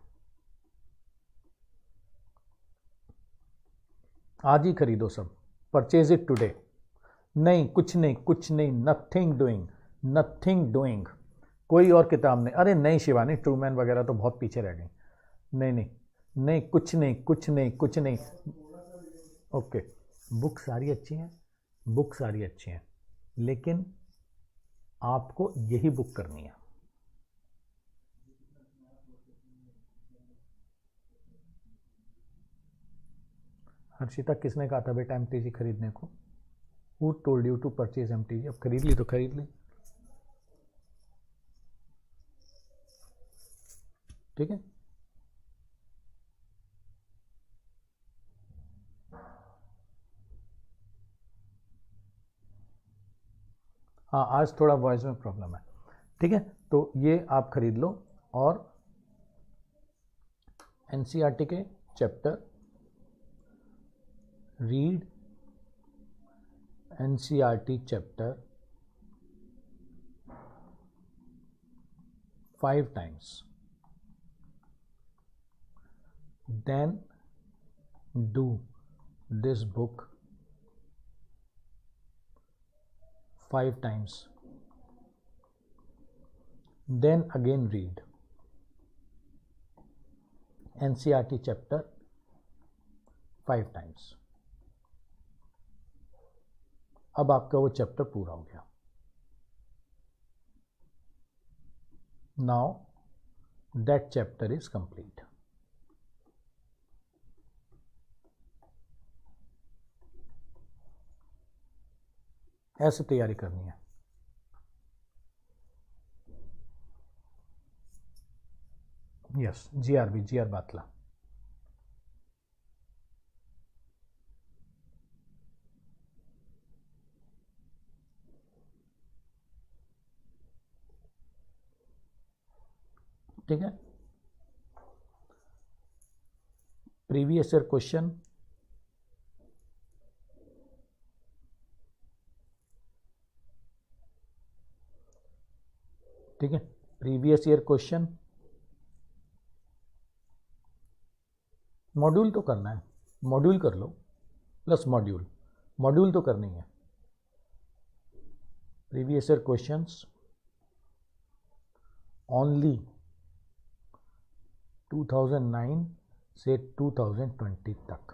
आज ही खरीदो सब, परचेज इट टुडे। नहीं, कुछ नहीं, नथिंग डूइंग। कोई और किताब नहीं। अरे नहीं शिवानी, ट्रूमैन वगैरह तो बहुत पीछे रह गई। नहीं, कुछ नहीं। ओके, बुक सारी अच्छी हैं, लेकिन आपको यही बुक करनी है। हर्षिता, किसने कहा था बेटा एमटीजी खरीदने को? Who told you to purchase MTG? अब खरीद ली तो खरीद ली, ठीक है। हाँ, आज थोड़ा वॉइस में प्रॉब्लम है, ठीक है। तो ये आप खरीद लो और एनसीईआरटी के chapter read NCERT chapter 5 times, then do this book 5 times, then again read NCERT chapter 5 times। अब आपका वो चैप्टर पूरा हो गया। Now that chapter is complete. ऐसे तैयारी करनी है। यस, जीआर बातला। ठीक है, प्रीवियस ईयर क्वेश्चन, ठीक है, प्रीवियस ईयर क्वेश्चन। मॉड्यूल तो करना है, मॉड्यूल कर लो प्लस मॉड्यूल तो करनी है। प्रीवियस ईयर क्वेश्चंस ओनली 2009 से 2020 तक।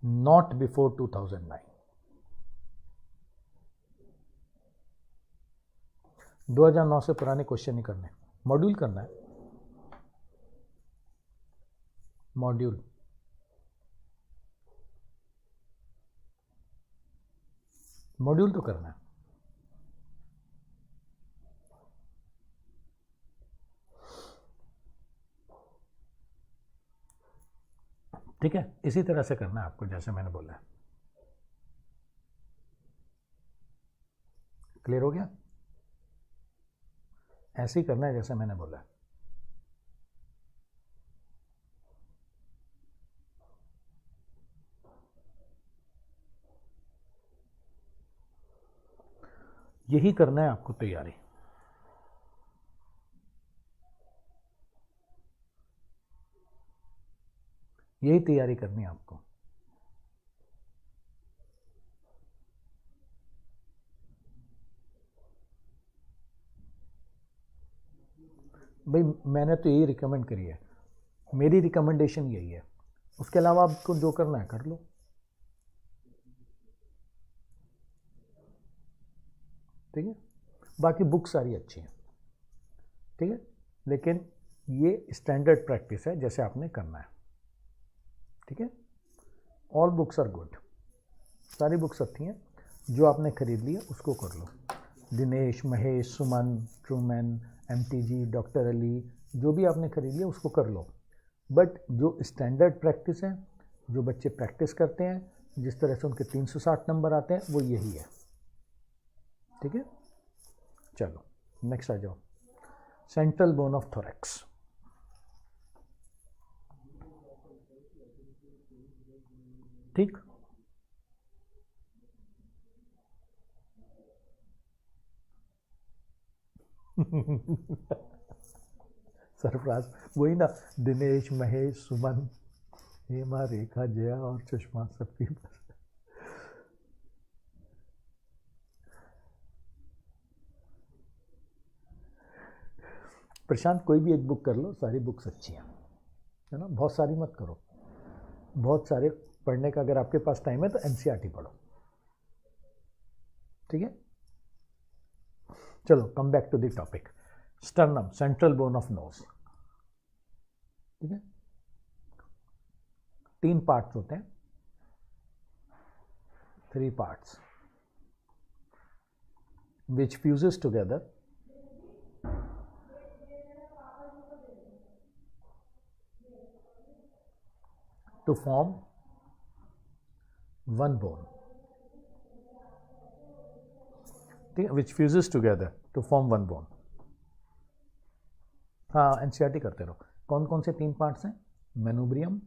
Not before 2009। 2009 से पुराने क्वेश्चन नहीं करने, मॉड्यूल करना है। मॉड्यूल तो करना है। ठीक है, इसी तरह से करना है आपको जैसे मैंने बोला है। क्लियर हो गया? ऐसे ही करना है जैसे मैंने बोला है। यही करना है आपको तैयारी। यही तैयारी करनी है आपको। भाई मैंने तो यही रिकमेंड करी है, मेरी रिकमेंडेशन यही है। उसके अलावा आपको जो करना है कर लो। ठीक है, बाकी बुक सारी अच्छी हैं, ठीक है, लेकिन ये स्टैंडर्ड प्रैक्टिस है जैसे आपने करना है। ठीक है, ऑल बुक्स आर गुड, सारी बुक्स अच्छी हैं। जो आपने खरीद लिया उसको कर लो। दिनेश, महेश, सुमन, ट्रूमैन, एमटीजी, डॉक्टर अली, जो भी आपने खरीद लिया उसको कर लो। बट जो स्टैंडर्ड प्रैक्टिस है, जो बच्चे प्रैक्टिस करते हैं, जिस तरह से उनके 360 नंबर आते हैं, वो यही है। ठीक है, चलो नेक्स्ट आ जाओ। Central bone of thorax. ठीक। सरफराज वही ना, दिनेश, महेश, सुमन, हेमा, रेखा, जया और सुषमा सबकी। प्रशांत कोई भी एक बुक कर लो, सारी बुक्स अच्छी हैं, है ना। बहुत सारी मत करो, बहुत सारे पढ़ने का अगर आपके पास टाइम है तो एनसीईआरटी पढ़ो, ठीक है। चलो come back to the topic. Sternum, central bone of nose, ठीक है। 3 पार्ट्स होते हैं, 3 parts which fuses together to form one bone, ठीक है, which fuses together to form one bone। हाँ एनसीईआरटी करते रहो। कौन कौन से 3 पार्ट्स हैं? मेनुब्रियम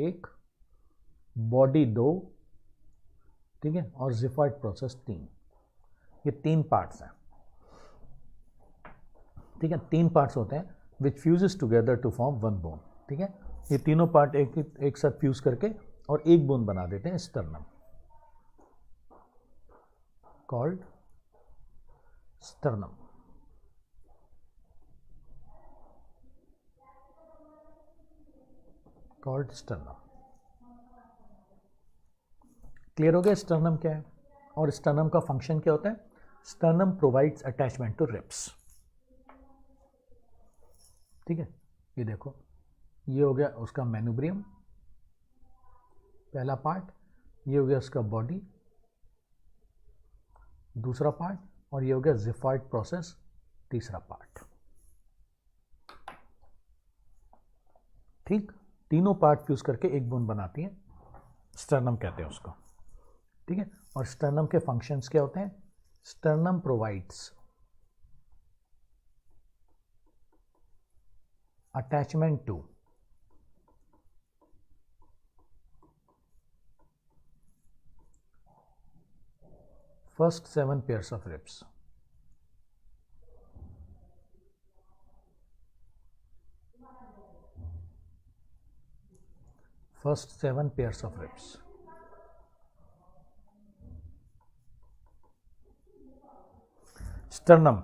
1, बॉडी 2, ठीक है, और जिफॉइड प्रोसेस 3। ये 3 पार्ट्स हैं, ठीक है। 3 पार्ट्स होते हैं which fuses together to form one bone, ठीक है। ये तीनों पार्ट एक साथ फ्यूज करके और एक बोन बना देते हैं sternum, called sternum. Called sternum. Clear हो गया स्टर्नम क्या है और स्टर्नम का फंक्शन क्या होता है? Sternum provides attachment to ribs, ठीक है। ये देखो, ये हो गया उसका मेनुब्रियम पहला पार्ट, ये हो गया उसका बॉडी दूसरा पार्ट, और ये हो गया जिफॉइड प्रोसेस तीसरा पार्ट, ठीक। तीनों पार्ट फ्यूज करके एक बोन बनाती है, स्टर्नम कहते हैं उसको, ठीक है। और स्टर्नम के फंक्शंस क्या होते हैं? Sternum provides attachment to first 7 pairs of ribs, first 7 pairs of ribs। Sternum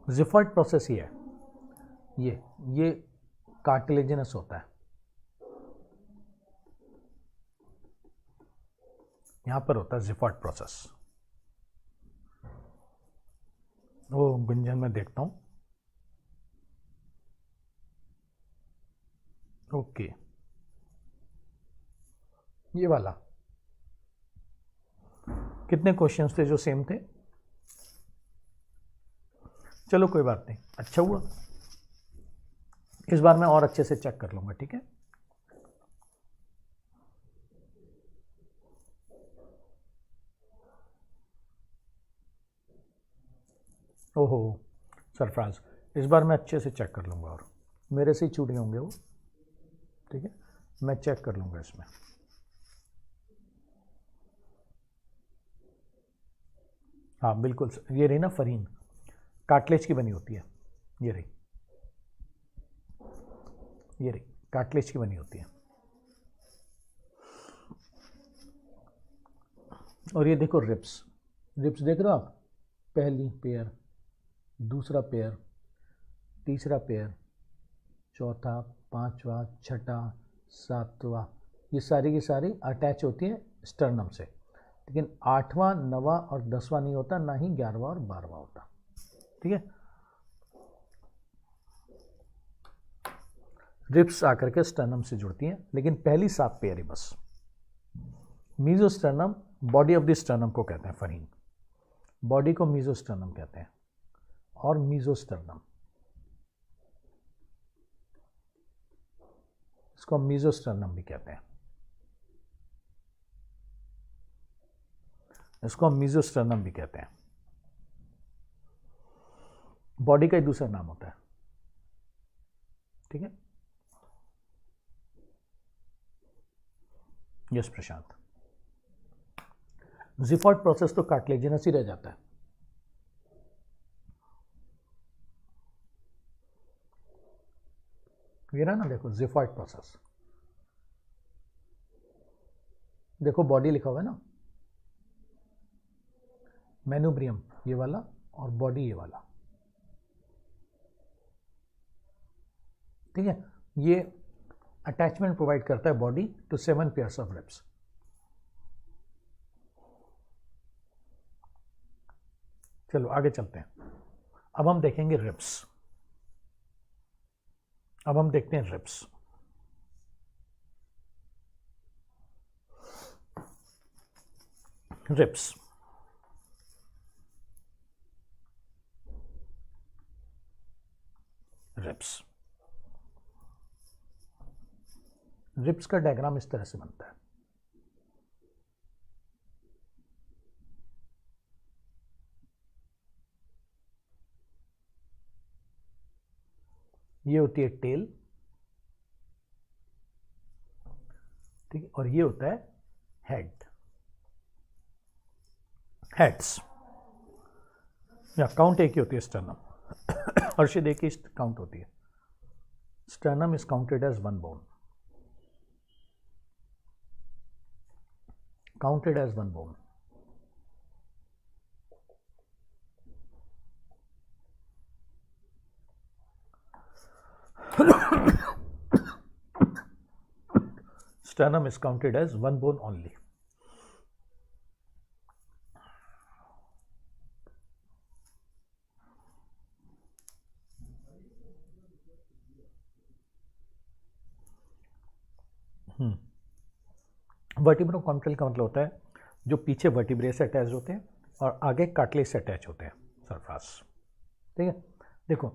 xiphoid process ही है, ये कार्टिलेजिनस होता है, यहां पर होता है जिफॉइड प्रोसेस। वो गुंजन में देखता हूं, ओके, ये वाला। कितने क्वेश्चंस थे जो सेम थे? चलो कोई बात नहीं, अच्छा हुआ, इस बार मैं और अच्छे से चेक कर लूंगा, ठीक है। ओहो सरफराज, इस बार मैं अच्छे से चेक कर लूँगा, और मेरे से ही छूटे होंगे वो, ठीक है, मैं चेक कर लूँगा इसमें। हाँ बिल्कुल, ये रही ना फरीन, कार्टिलेज की बनी होती है, ये रही कार्टिलेज की बनी होती है। और ये देखो रिब्स देख रहे हो आप? पहली पेयर, दूसरा पेयर, तीसरा पेयर, चौथा, पांचवा, छठा, सातवां, ये सारी की सारी अटैच होती है स्टर्नम से, लेकिन 8वां, 9वां और 10वां नहीं होता, ना ही 11वां और 12वां होता, ठीक है। रिब्स आकर के स्टर्नम से जुड़ती हैं, लेकिन पहली 7 पेयर ही बस। मीजोस्टर्नम बॉडी ऑफ द स्टर्नम को कहते हैं, फरीन बॉडी को मीजोस्टर्नम कहते हैं, और मीजोस्टर्नम, इसको मीजोस्टर्नम भी कहते हैं, इसको मीजोस्टर्नम भी कहते हैं। बॉडी का ही दूसरा नाम होता है, ठीक है। यस प्रशांत, जिफॉइड प्रोसेस तो कार्टिलेजिनस ही रह जाता है। ये रहा ना, देखो जिफॉइड प्रोसेस, देखो बॉडी लिखा हुआ है ना, मेनुब्रियम ये वाला और बॉडी ये वाला, ठीक है। ये अटैचमेंट प्रोवाइड करता है body to 7 pairs of ribs. चलो आगे चलते हैं, अब हम देखेंगे रिब्स। अब हम देखते हैं रिब्स। रिब्स, रिब्स, रिब्स का डायग्राम इस तरह से बनता है। ये होती है टेल, ठीक है, और ये होता है हेड, हेड्स। या काउंट एक ही होती है स्टर्नम, हर्षित एक ही काउंट होती है। Sternum is counted as one bone, counted as one bone. Sternum is counted as one bone only. वर्टिब्रोकॉन्ट्रल का मतलब होता है जो पीछे वर्टिब्रे से अटैच होते हैं और आगे कार्टिलेज से अटैच होते हैं, सरफास, ठीक है। देखो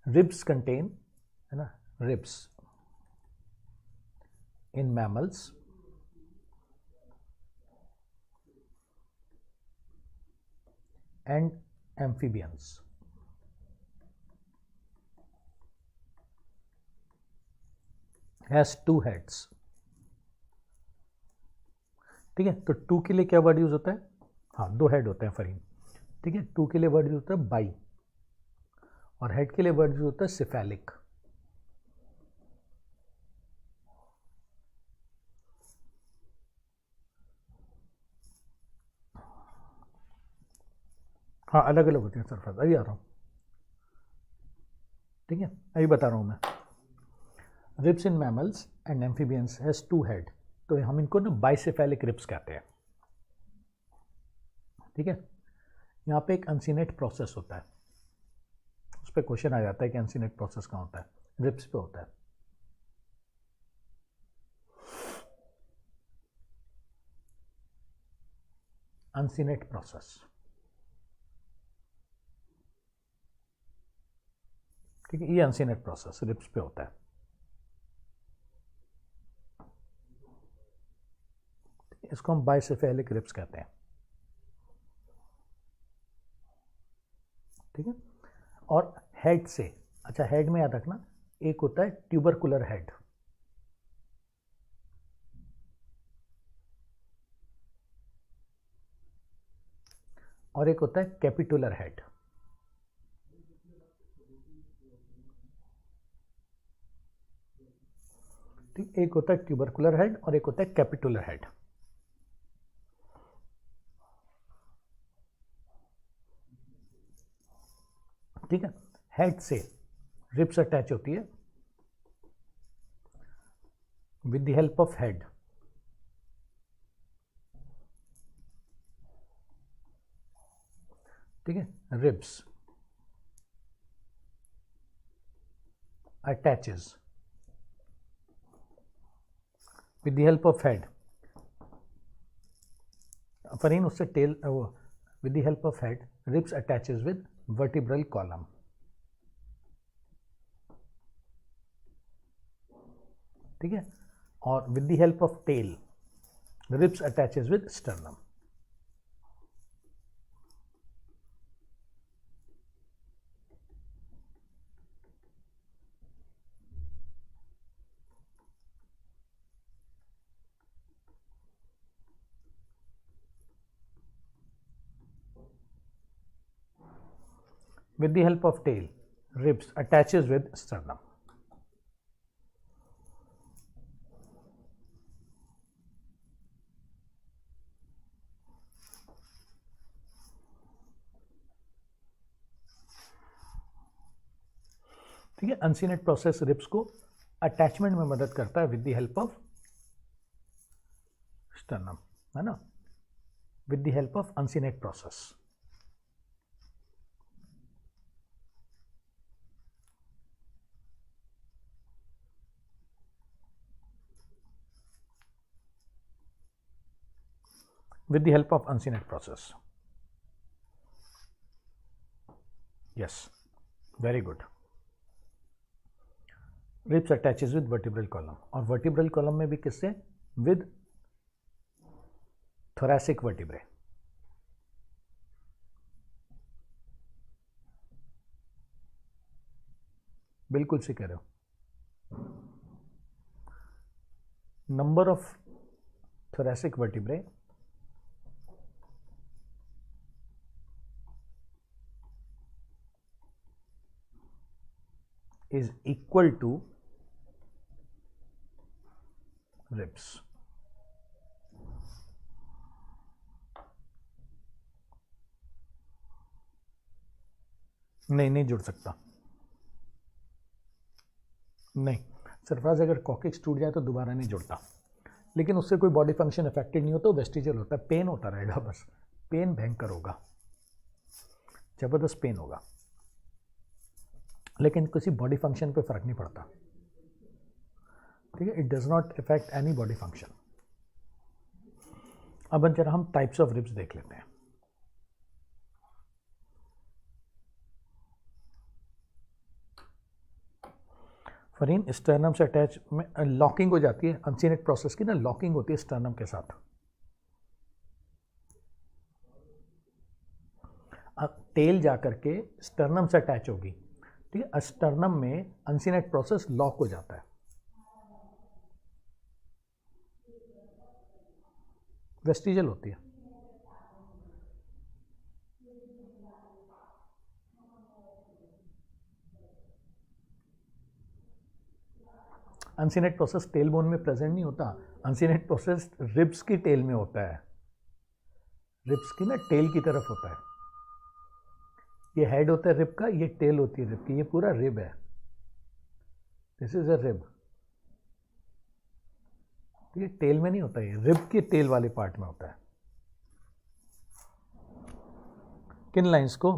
रिब्स कंटेन, है ना, ribs in mammals and amphibians. Has 2 heads, ठीक है। तो 2 के लिए क्या वर्ड यूज होता है? हाँ, 2 हेड होते हैं फरीन, ठीक है। 2 के लिए वर्ड यूज होता है बाई, और हेड के लिए वर्ड यूज होता है सिफेलिक। हाँ, अलग अलग होते हैं सरफेस, अभी आ रहा हूँ, ठीक है, अभी बता रहा हूँ मैं। Ribs in mammals and amphibians has 2 head, तो हम इनको ना बाइसेफेलिक रिब्स कहते हैं, ठीक है। यहाँ पे एक अनसीनेट प्रोसेस होता है, उस पर क्वेश्चन आ जाता है कि अनसीनेट प्रोसेस कहाँ होता है, रिब्स पे होता है। अनसीनेट प्रोसेस, ठीक है, ये अनसीनेट प्रोसेस रिब्स पे होता है। इसको हम बाइसेफेलिक रिब्स कहते हैं, ठीक है। और हेड से, अच्छा हेड में याद रखना, एक होता है ट्यूबरकुलर हेड, और एक होता है कैपिटुलर हेड, ठीक। एक होता है ट्यूबरकुलर हेड और एक होता है कैपिटुलर हेड, ठीक है। हेड से रिब्स अटैच होती है with the help of head, ठीक है। Ribs attaches with the help of head, Fareen उससे tail, with the help of head ribs attaches with vertebral column, ठीक है। और with the help of tail ribs attaches with sternum, with the help of tail, ribs attaches with sternum. ठीक है, uncinate process ribs को attachment में मदद करता है with the help of sternum, है ना, with the help of uncinate process. with the help of uncinate process. Yes, very good. Ribs attaches with vertebral column, और vertebral column में भी किससे? with thoracic vertebrae. बिल्कुल सही कह रहे हो. Number of thoracic vertebrae is equal to ribs. नहीं जुड़ सकता. नहीं सरफराज, अगर कॉकिक्स टूट जाए तो दोबारा नहीं जुड़ता, लेकिन उससे कोई बॉडी फंक्शन इफेक्टेड नहीं होता, वेस्टिजियल होता है, पेन होता रहेगा, बस पेन भयंकर होगा, जबरदस्त पेन होगा, लेकिन किसी बॉडी फंक्शन पे फर्क नहीं पड़ता. ठीक है, it does not effect any body function. अब जरा हम टाइप्स ऑफ रिब्स देख लेते हैं. फरीन, स्टर्नम से अटैच में लॉकिंग हो जाती है, अनसीनेट प्रोसेस की ना लॉकिंग होती है स्टर्नम के साथ. टेल जा करके स्टर्नम से अटैच होगी. ठीक है, स्टर्नम में अनसीनेट प्रोसेस लॉक हो जाता है, वेस्टिजियल होती है. अनसीनेट प्रोसेस टेल बोन में प्रेजेंट नहीं होता, अनसीनेट प्रोसेस रिब्स की टेल में होता है, रिब्स की ना टेल की तरफ होता है. ये हेड होता है रिब का, ये टेल होती है रिब की, ये पूरा रिब है, दिस इज अ रिब. ये टेल में नहीं होता, ये रिब के टेल वाले पार्ट में होता है. किन लाइंस को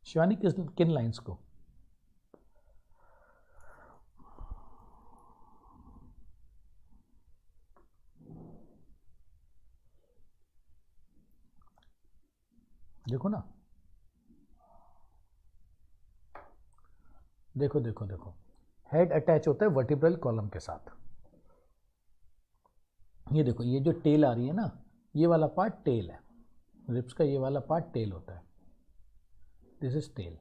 शिवानी, किन लाइंस को? देखो ना, देखो देखो देखो, हेड अटैच होता है वर्टिब्रल कॉलम के साथ. ये देखो, ये जो टेल आ रही है ना, ये वाला पार्ट टेल है, रिब्स का ये वाला पार्ट टेल होता है, this is tail,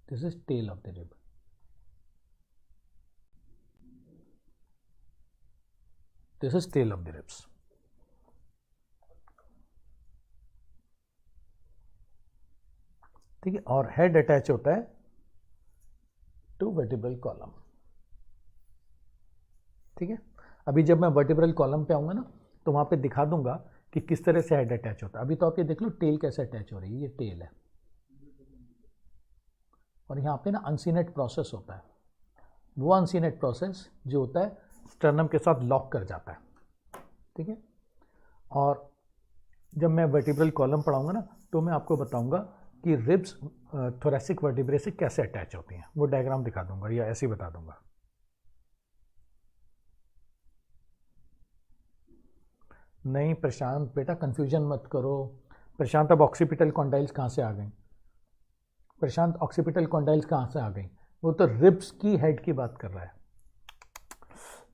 this is tail of the rib. This is tail of the ribs. ठीक है, और हेड अटैच होता है टू वर्टिब्रल कॉलम. ठीक है, अभी जब मैं वर्टिब्रल कॉलम पे आऊंगा ना, तो वहां पे दिखा दूंगा कि किस तरह से हेड अटैच होता है. अभी तो आप ये देख लो टेल कैसे अटैच हो रही है, ये टेल है, और यहाँ पे ना अनसीनेट प्रोसेस होता है. वो अनसीनेट प्रोसेस जो होता है स्टर्नम के साथ लॉक कर जाता है. ठीक है, और जब मैं वर्टिब्रल कॉलम पढ़ाऊंगा ना, तो मैं आपको बताऊंगा कि रिब्स थोरेसिक वर्टिब्रे से कैसे अटैच होती हैं. वो डायग्राम दिखा दूंगा या ऐसे ही बता दूंगा. नहीं प्रशांत बेटा, कंफ्यूजन मत करो. प्रशांत, अब ऑक्सीपिटल कॉन्डाइल्स कहाँ से आ गई? प्रशांत, ऑक्सीपिटल कॉन्डाइल्स कहाँ से आ गई? वो तो रिब्स की हेड की बात कर रहा है.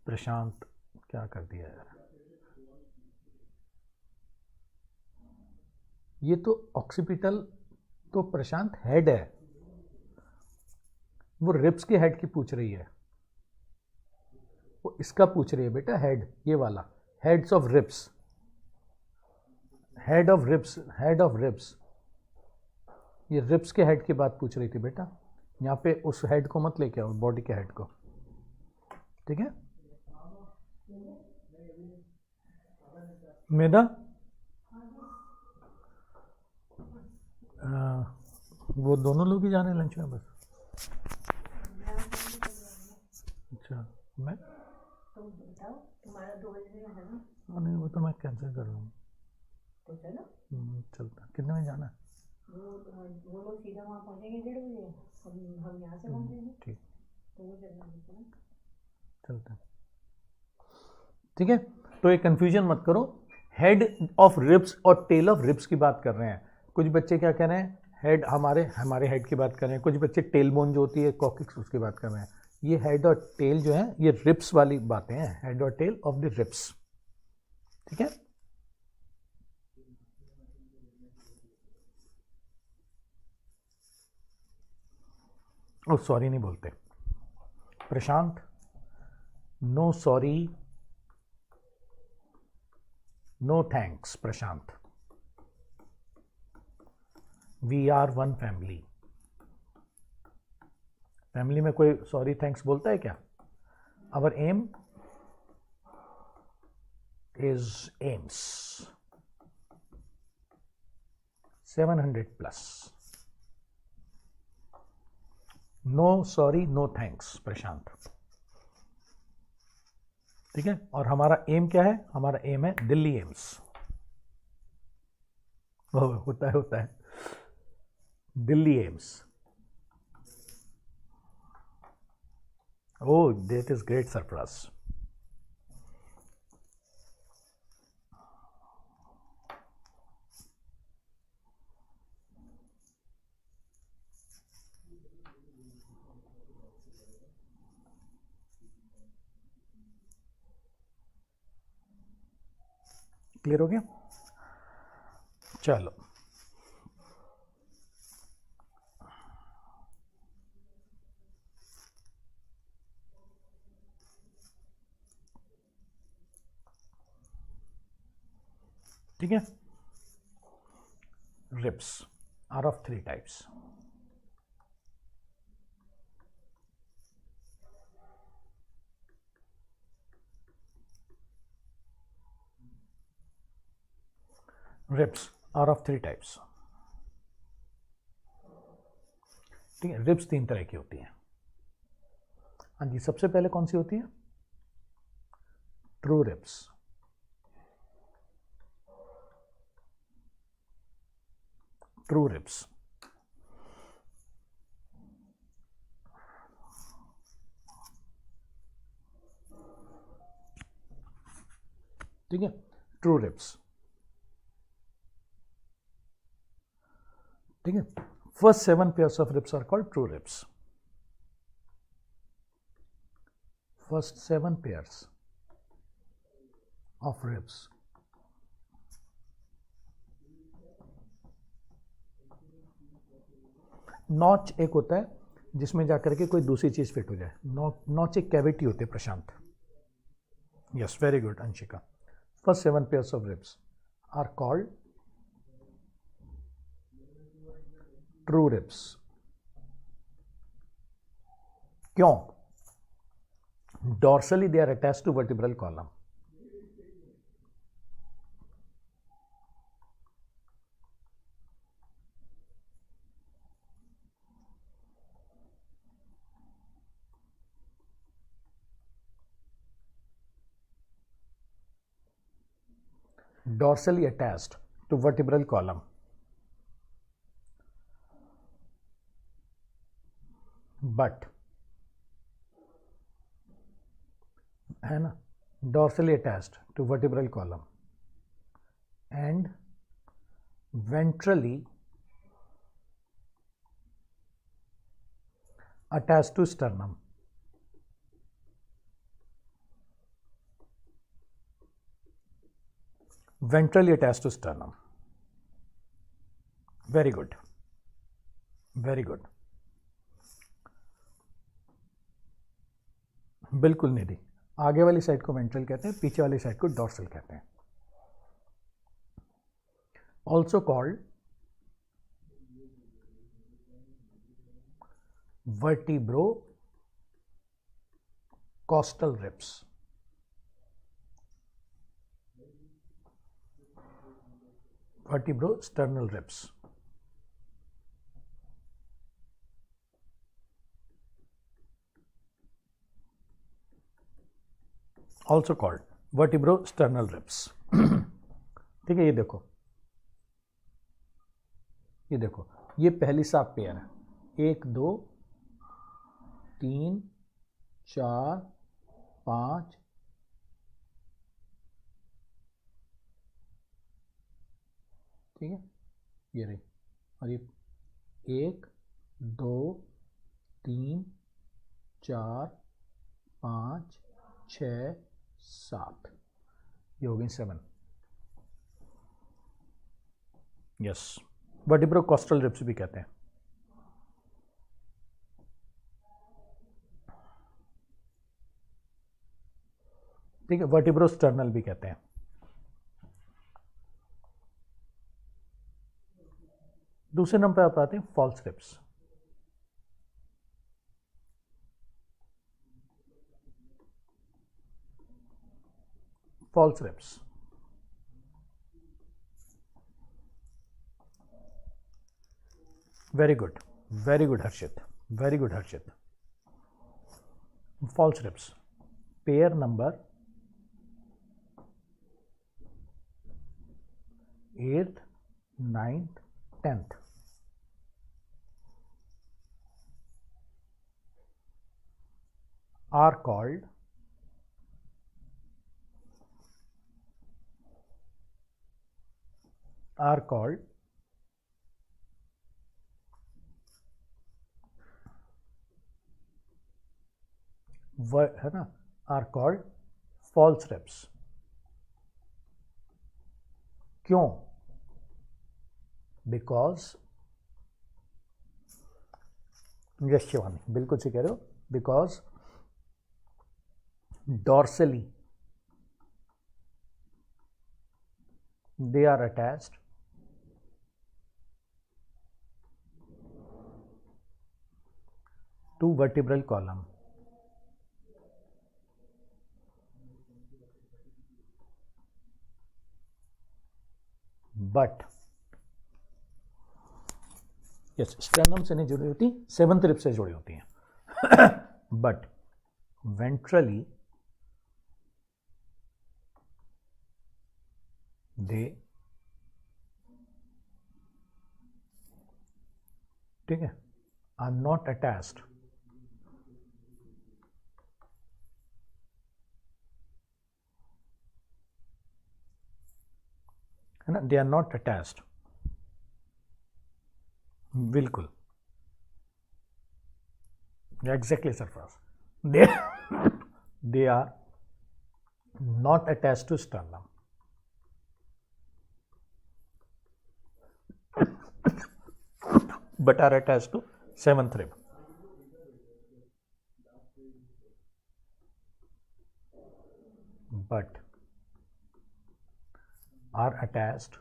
प्रशांत क्या कर दिया यार, ये तो ऑक्सीपिटल तो प्रशांत हेड है, वो रिब्स की हेड की पूछ रही है, वो इसका पूछ रही है बेटा हेड, ये वाला heads of ribs. Head of ribs, head of ribs, ये रिब्स के हेड की बात पूछ रही थी बेटा, यहाँ पे उस हेड को मत लेके आओ, बॉडी के हेड को, ठीक है। मेरा वो दोनों लोग ही जा रहे हैं लंच में बस। अच्छा, मैं तुम्हारा 2 बजे है ना? नहीं, वो तो मैं कैंसिल कर रहा हूँ। तो चलो चलता। कितने बजे जाना है? वो लोग सीधा वहाँ पहुँचेंगे 1:30 बजे, हम यहाँ से पहुँचेंगे। ठीक, तो वो चलता, ठीक है। तो ये कंफ्यूजन मत करो, हेड ऑफ रिब्स और टेल ऑफ रिब्स की बात कर रहे हैं। कुछ बच्चे क्या कह रहे हैं, हेड हमारे हेड की बात कर रहे हैं, कुछ बच्चे टेल बोन जो होती है कॉक्सिक्स उसकी बात कर रहे हैं। ये हेड और टेल जो है ये रिब्स वाली बातें हैं, हेड और टेल ऑफ द रिब्स, ठीक है। ओ सॉरी नहीं बोलते Prashant, no sorry no thanks Prashant, we are one family. Family में कोई सॉरी थैंक्स बोलता है क्या? Our aim is AIIMS 700+। No sorry no thanks Prashant, ठीक है। और हमारा एम क्या है? हमारा एम है दिल्ली एम्स। होता है Delhi AIIMS. Oh, that is great surprise. Clear हो गया? चलो, ठीक है। Ribs are of 3 types. Ribs are of 3 types, ठीक है। रिब्स 3 तरह की होती हैं। हाँ जी, सबसे पहले कौन सी होती है? True ribs. ट्रू रिब्स, ठीक है। ट्रू रिब्स, ठीक है। First 7 pairs of ribs are called true ribs. First 7 pairs of ribs notch एक होता है जिसमें जाकर के कोई दूसरी चीज फिट हो जाए। नॉच एक कैविटी होती है Prashant. Yes, very good Anshika. First 7 pairs of ribs are called true ribs. क्यों? dorsally they are attached to vertebral column. dorsally attached to vertebral column. But है ना, dorsally attached to vertebral column and ventrally attached to sternum. Ventrally attached to sternum. Very good, very good. बिल्कुल निधि, आगे वाली side को ventral कहते हैं, पीछे वाली साइड को डॉर्सल कहते हैं। also called vertebrocostal ribs. Vertebrosternal ribs. Also called vertebrosternal ribs. ठीक है, ये देखो, ये देखो, ये पहली साफ पेयर है, 1 2 3 4 5, ठीक है, ये रही, और ये 1 2 3 4 5 6 7, ये हो गई 7. यस, वर्टिब्रोकोस्टल रिब्स भी कहते हैं. ठीक है, वर्टिब्रोस्टर्नल भी कहते हैं. दूसरे नंबर पर आप आते हैं false ribs. False ribs, very good, very good Harshit, very good Harshit. False ribs, pair number 8th 9th 10th are called है ना, are called false ribs. क्यों? बिकॉज, यस शिवानी, बिल्कुल सही कह रहे हो, because dorsally they are attached to vertebral column. But yes, sternum से नहीं जुड़ी होती, 7th रिब से जुड़ी होती हैं. बट ventrally they, ठीक है, are not attached है ना, they are not attached. बिल्कुल, exactly Sarfaraz, they are not attached to sternum. But are attached to 7th rib. But are attached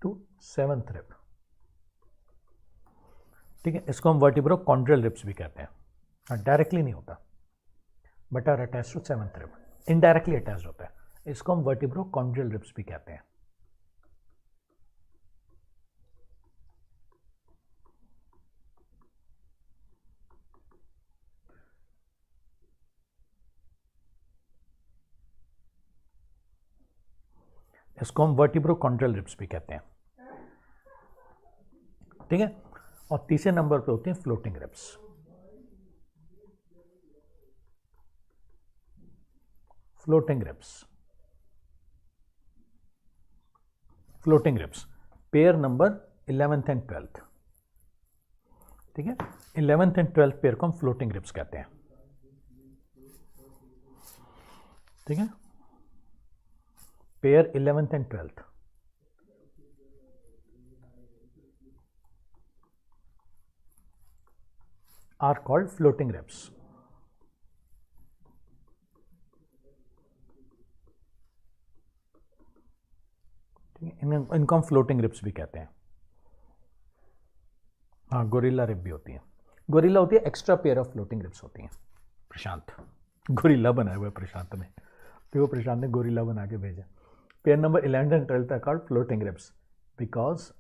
to 7th rib. ठीक है, इसको हम वर्टिब्रोकॉन्ड्रियल रिब्स भी कहते हैं. डायरेक्टली नहीं होता, but are attached to 7th rib, indirectly attached होता है, इसको हम वर्टिब्रोकॉन्ड्रियल रिब्स भी कहते हैं. इसको हम वर्टिब्रोकॉन्ड्रियल रिब्स भी कहते हैं. ठीक है, और तीसरे नंबर पे होते हैं floating ribs. Floating ribs, floating ribs, pair number 11th and 12th. ठीक है, 11th एंड 12th पेयर को हम फ्लोटिंग रिब्स कहते हैं. ठीक है, pair 11th and 12th are called floating ribs. इनको हम फ्लोटिंग रिब्स भी कहते हैं। हाँ, गोरिल्ला रिब भी होती है। गोरिल्ला होती है extra pair of floating ribs होती हैं। प्रशांत गोरिल्ला बनाया हुआ है प्रशांत ने, देखो प्रशांत ने गोरिल्ला बना के भेजा। Pair number 11 and 12 are called floating ribs because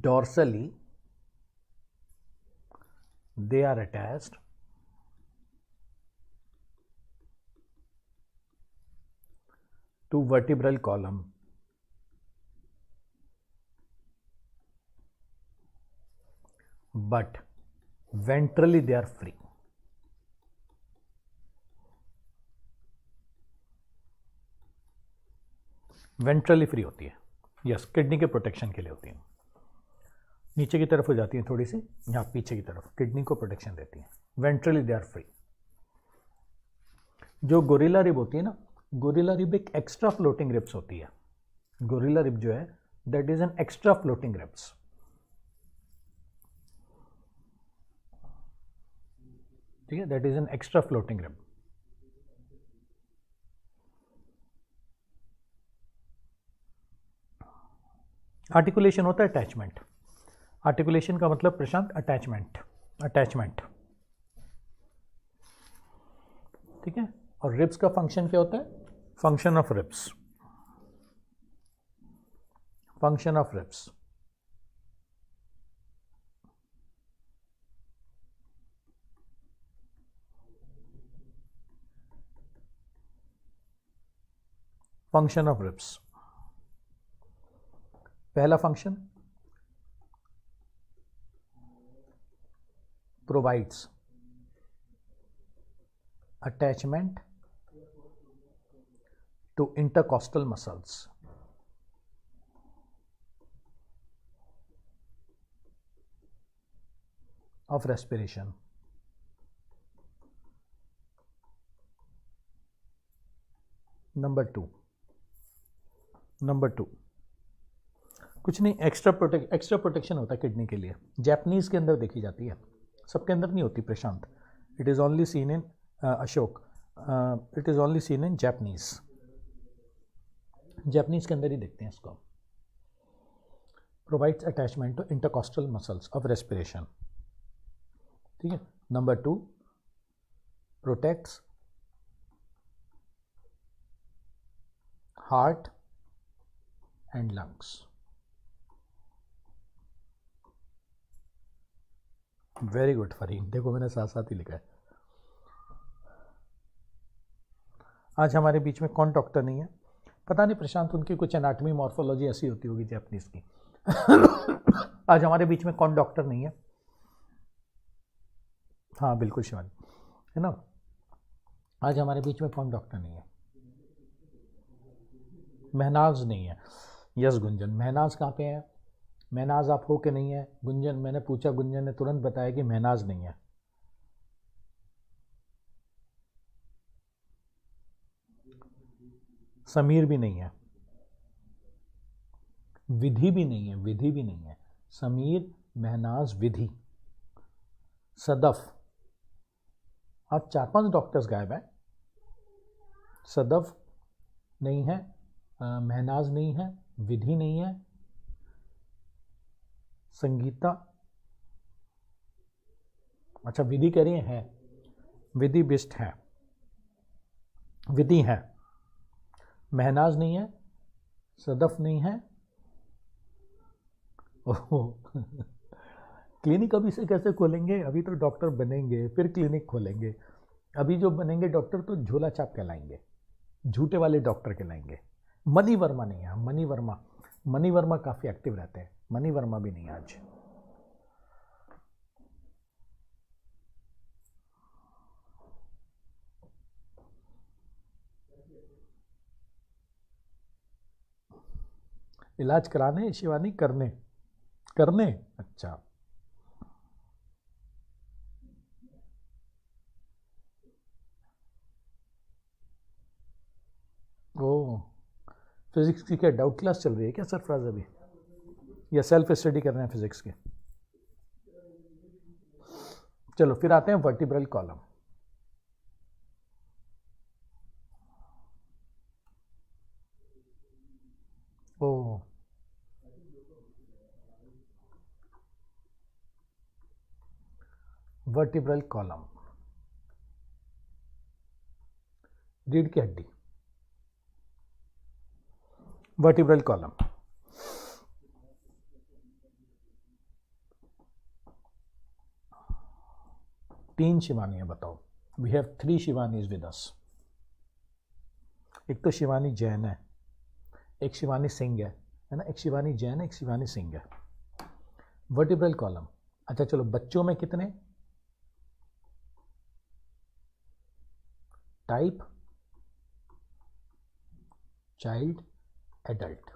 dorsally they are attached to vertebral column but ventrally they are free. Ventrally free होती है, यस, किडनी के प्रोटेक्शन के लिए होती है। नीचे की तरफ हो जाती है थोड़ी सी, यहाँ पीछे की तरफ किडनी को प्रोटेक्शन देती है। Ventrally they are free. जो गोरिल्ला रिब होती है ना, गोरिल्ला रिब एक एक्स्ट्रा फ्लोटिंग रिब्स होती है। गोरिल्ला रिब जो है that is an extra floating ribs. ठीक है, that is an extra floating rib. Articulation होता है अटैचमेंट। आर्टिकुलेशन का मतलब प्रशांत अटैचमेंट, अटैचमेंट। ठीक है, और रिब्स का फंक्शन क्या होता है? Function of ribs, function of ribs. Function of ribs, पहला function provides attachment to intercostal muscles. Of respiration. Number two कुछ नहीं, एक्स्ट्रा प्रोटेक्शन होता है किडनी के लिए। जैपनीज के अंदर देखी जाती है, सबके अंदर नहीं होती Prashant. It is only seen in Ashok, it is only seen in Japanese. Japanese के अंदर ही देखते हैं इसको। Provides attachment to intercostal muscles of respiration. ठीक है। Number two, protects heart and lungs. Very good Fareen, देखो मैंने साथ साथ ही लिखा है। आज हमारे बीच में कौन डॉक्टर नहीं है? पता नहीं प्रशांत, उनकी कुछ एनाटमी मॉर्फोलॉजी ऐसी होती होगी जैपनीज की। आज हमारे बीच में कौन डॉक्टर नहीं है? हाँ बिल्कुल शिवानी, है ना। आज हमारे बीच में कौन डॉक्टर नहीं है? महनाज नहीं है। यस गुंजन, महनाज कहाँ पे है? महनाज आप हो कि नहीं है? गुंजन, मैंने पूछा, गुंजन ने तुरंत बताया कि महनाज नहीं है। समीर भी नहीं है, विधि भी नहीं है, विधि भी नहीं है। समीर, महनाज, विधि, सदफ। आज 4-5 डॉक्टर्स गायब हैं। सदफ नहीं है, महनाज नहीं है, विधि नहीं है, संगीता, अच्छा विधि कह रही है, विधि बिस्ट है, विधि है, महनाज नहीं है, सदफ नहीं है। ओहो क्लिनिक अभी से कैसे खोलेंगे? अभी तो डॉक्टर बनेंगे फिर क्लिनिक खोलेंगे। अभी जो बनेंगे डॉक्टर तो झोला छाप कहलाएंगे, झूठे वाले डॉक्टर कहलाएंगे। मनी वर्मा नहीं है, मनी वर्मा काफ़ी एक्टिव रहते हैं, मनी वर्मा भी नहीं है आज। इलाज कराने शिवानी, करने अच्छा। ओ, फिजिक्स की क्या डाउट क्लास चल रही है क्या सरफराज अभी, या सेल्फ स्टडी कर रहे हैं फिजिक्स के? चलो फिर आते हैं वर्टिब्रल कॉलम। वर्टिब्रल कॉलम, रीढ़ की हड्डी, वर्टिब्रल कॉलम। तीन शिवानी बताओ। We have 3 Shivanis with us. एक तो शिवानी जैन है, एक शिवानी सिंह है ना, एक शिवानी जैन है, एक शिवानी सिंह है। Vertebral column. अच्छा चलो, बच्चों में कितने? Type, child, adult.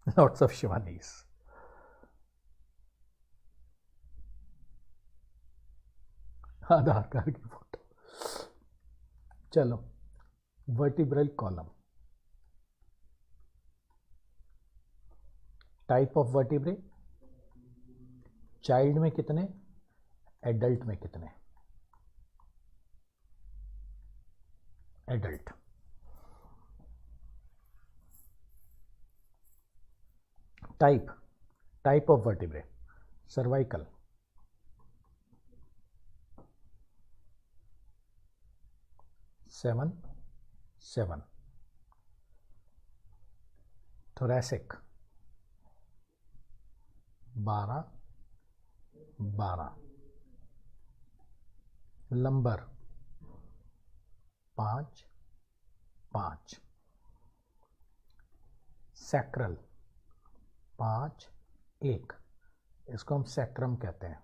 Lots of Shivani's. Aadhaar card की फोटो। चलो, vertebral column, type of vertebrae, child में कितने, एडल्ट में कितने? Adult. Type of vertebrae, cervical, seven, thoracic 12, lumbar 5, sacral 5, 1। इसको हम सैक्रम कहते हैं।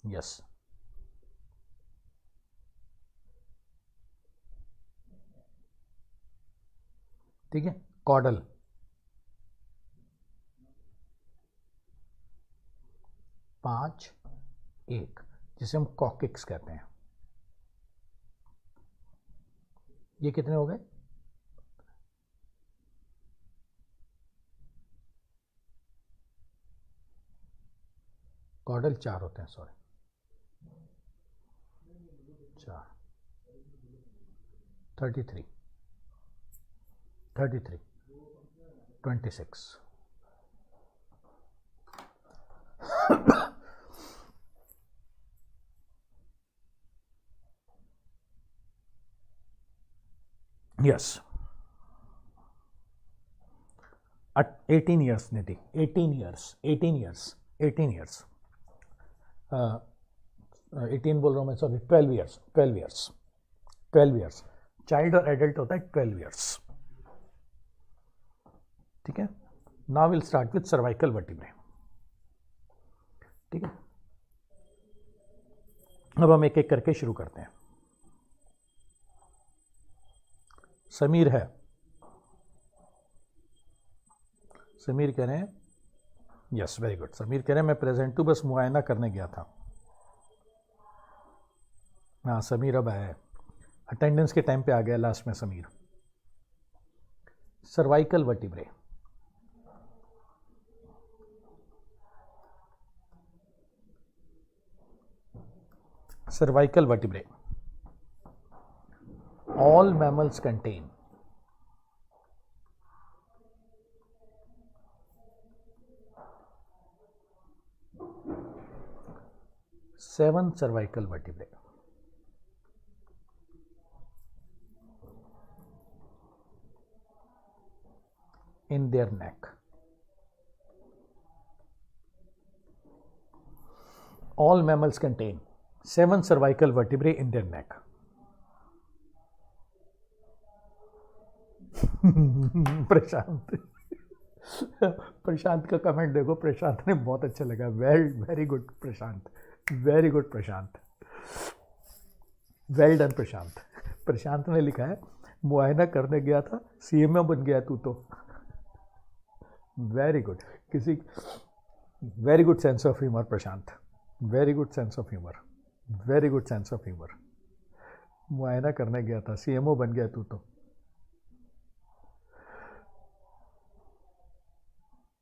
यस। ठीक है। कॉडल 5, 1, जिसे हम कॉकिक्स कहते हैं। ये कितने हो गए? कॉडल 4 होते हैं, सॉरी 4, 33, 26। यस। 18 ईयर्स निधि, 18 ईयर्स 18 बोल रहा हूँ मैं, सॉरी 12 ईयर्स। चाइल्ड और एडल्ट होता है 12 ईयर्स। ठीक है। Now will start with cervical vertebrae. ठीक है। अब हम एक एक करके शुरू करते हैं। समीर है, समीर कह रहे हैं, यस वेरी गुड। समीर कह रहे हैं मैं प्रेजेंट हूं, बस मुआयना करने गया था। हाँ समीर अब आया है, अटेंडेंस के टाइम पे आ गया लास्ट में Sameer. Cervical vertebrae, cervical vertebrae. All mammals contain 7 cervical vertebrae. In their neck. All mammals contain 7 cervical vertebrae in their neck. प्रशांत का कमेंट देखो, प्रशांत ने बहुत अच्छा लगा। वेरी गुड प्रशांत, वेरी गुड प्रशांत, वेल डन प्रशांत। प्रशांत ने लिखा है मुआयना करने गया था, सीएमओ बन गया तू तो। Very good, very good sense of humour Prashant, very good sense of humour, very good sense of humour. मुआयना करने गया था, सीएमओ बन गया तू तो।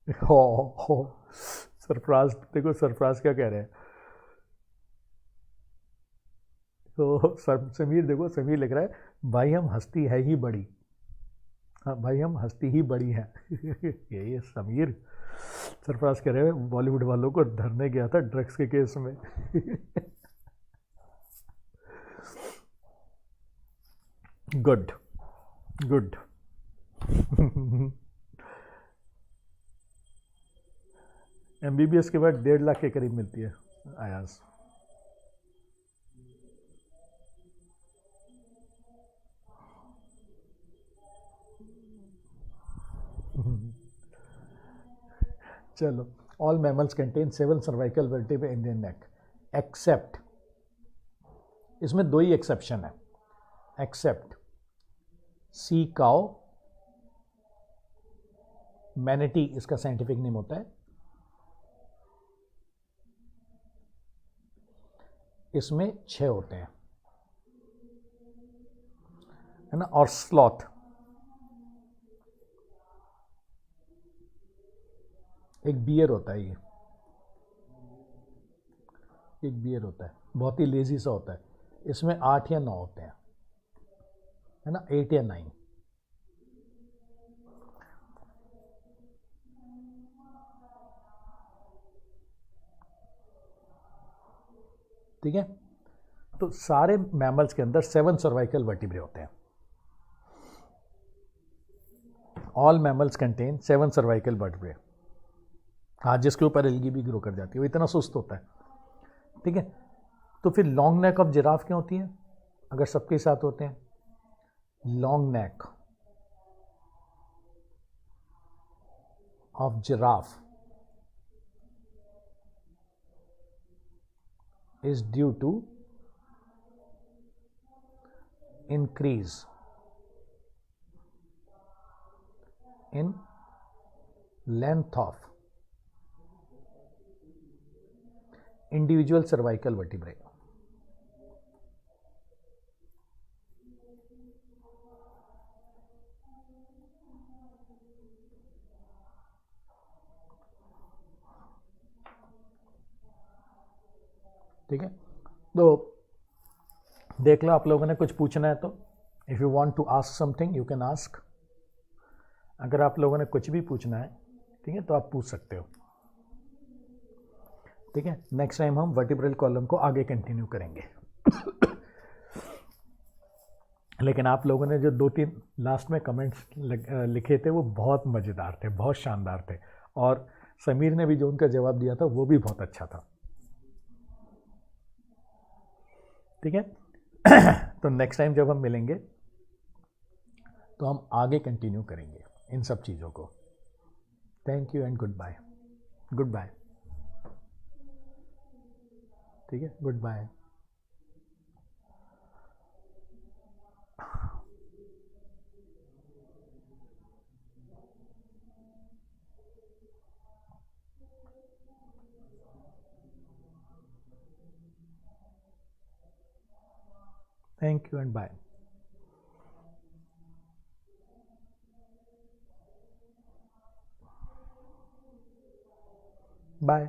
हो सरफराज, देखो सरफराज क्या कह रहे हैं। तो समीर देखो, समीर लिख रहा है भाई हम हस्ती है ही बड़ी, हाँ भाई, हम हस्ती ही बड़ी हैं। ये समीर सरफराज कह रहे हैं बॉलीवुड वालों को धरने गया था ड्रग्स के केस में। Good good. एमबीबीएस के बाद 1.5 लाख के करीब मिलती है आयास। चलो, all mammals contain 7 cervical vertebrae in their neck except, इसमें 2 ही एक्सेप्शन है, एक्सेप्ट सी काउ, मैनेटी इसका साइंटिफिक नेम होता है, इसमें 6 होते हैं, है ना। और स्लॉथ, एक बियर होता है, ये एक बियर होता है, बहुत ही लेजी सा होता है, इसमें 8 या 9 होते हैं, है ना, 8 या 9। ठीक है, तो सारे मैमल्स के अंदर 7 सर्वाइकल वर्टिब्रे होते हैं। All mammals contain 7 cervical vertebrae. हाँ, जिसके ऊपर एल्गी भी ग्रो कर जाती है, वो इतना सुस्त होता है। ठीक है, तो फिर लॉन्ग नेक ऑफ जिराफ क्यों होती है अगर सबके साथ होते हैं? Long neck of giraffe is due to increase in length of individual cervical vertebrae. ठीक है, तो देख लो, आप लोगों ने कुछ पूछना है तो if you want to ask something you can ask. अगर आप लोगों ने कुछ भी पूछना है, ठीक है, तो आप पूछ सकते हो। ठीक है, नेक्स्ट टाइम हम वर्टिब्रल कॉलम को आगे कंटिन्यू करेंगे। लेकिन आप लोगों ने जो 2-3 लास्ट में कमेंट्स लिखे थे वो बहुत मज़ेदार थे, बहुत शानदार थे, और समीर ने भी जो उनका जवाब दिया था वो भी बहुत अच्छा था। ठीक है, तो नेक्स्ट टाइम जब हम मिलेंगे तो हम आगे कंटिन्यू करेंगे इन सब चीज़ों को। Thank you and goodbye. Goodbye. ठीक है, goodbye. Thank you and bye. Bye.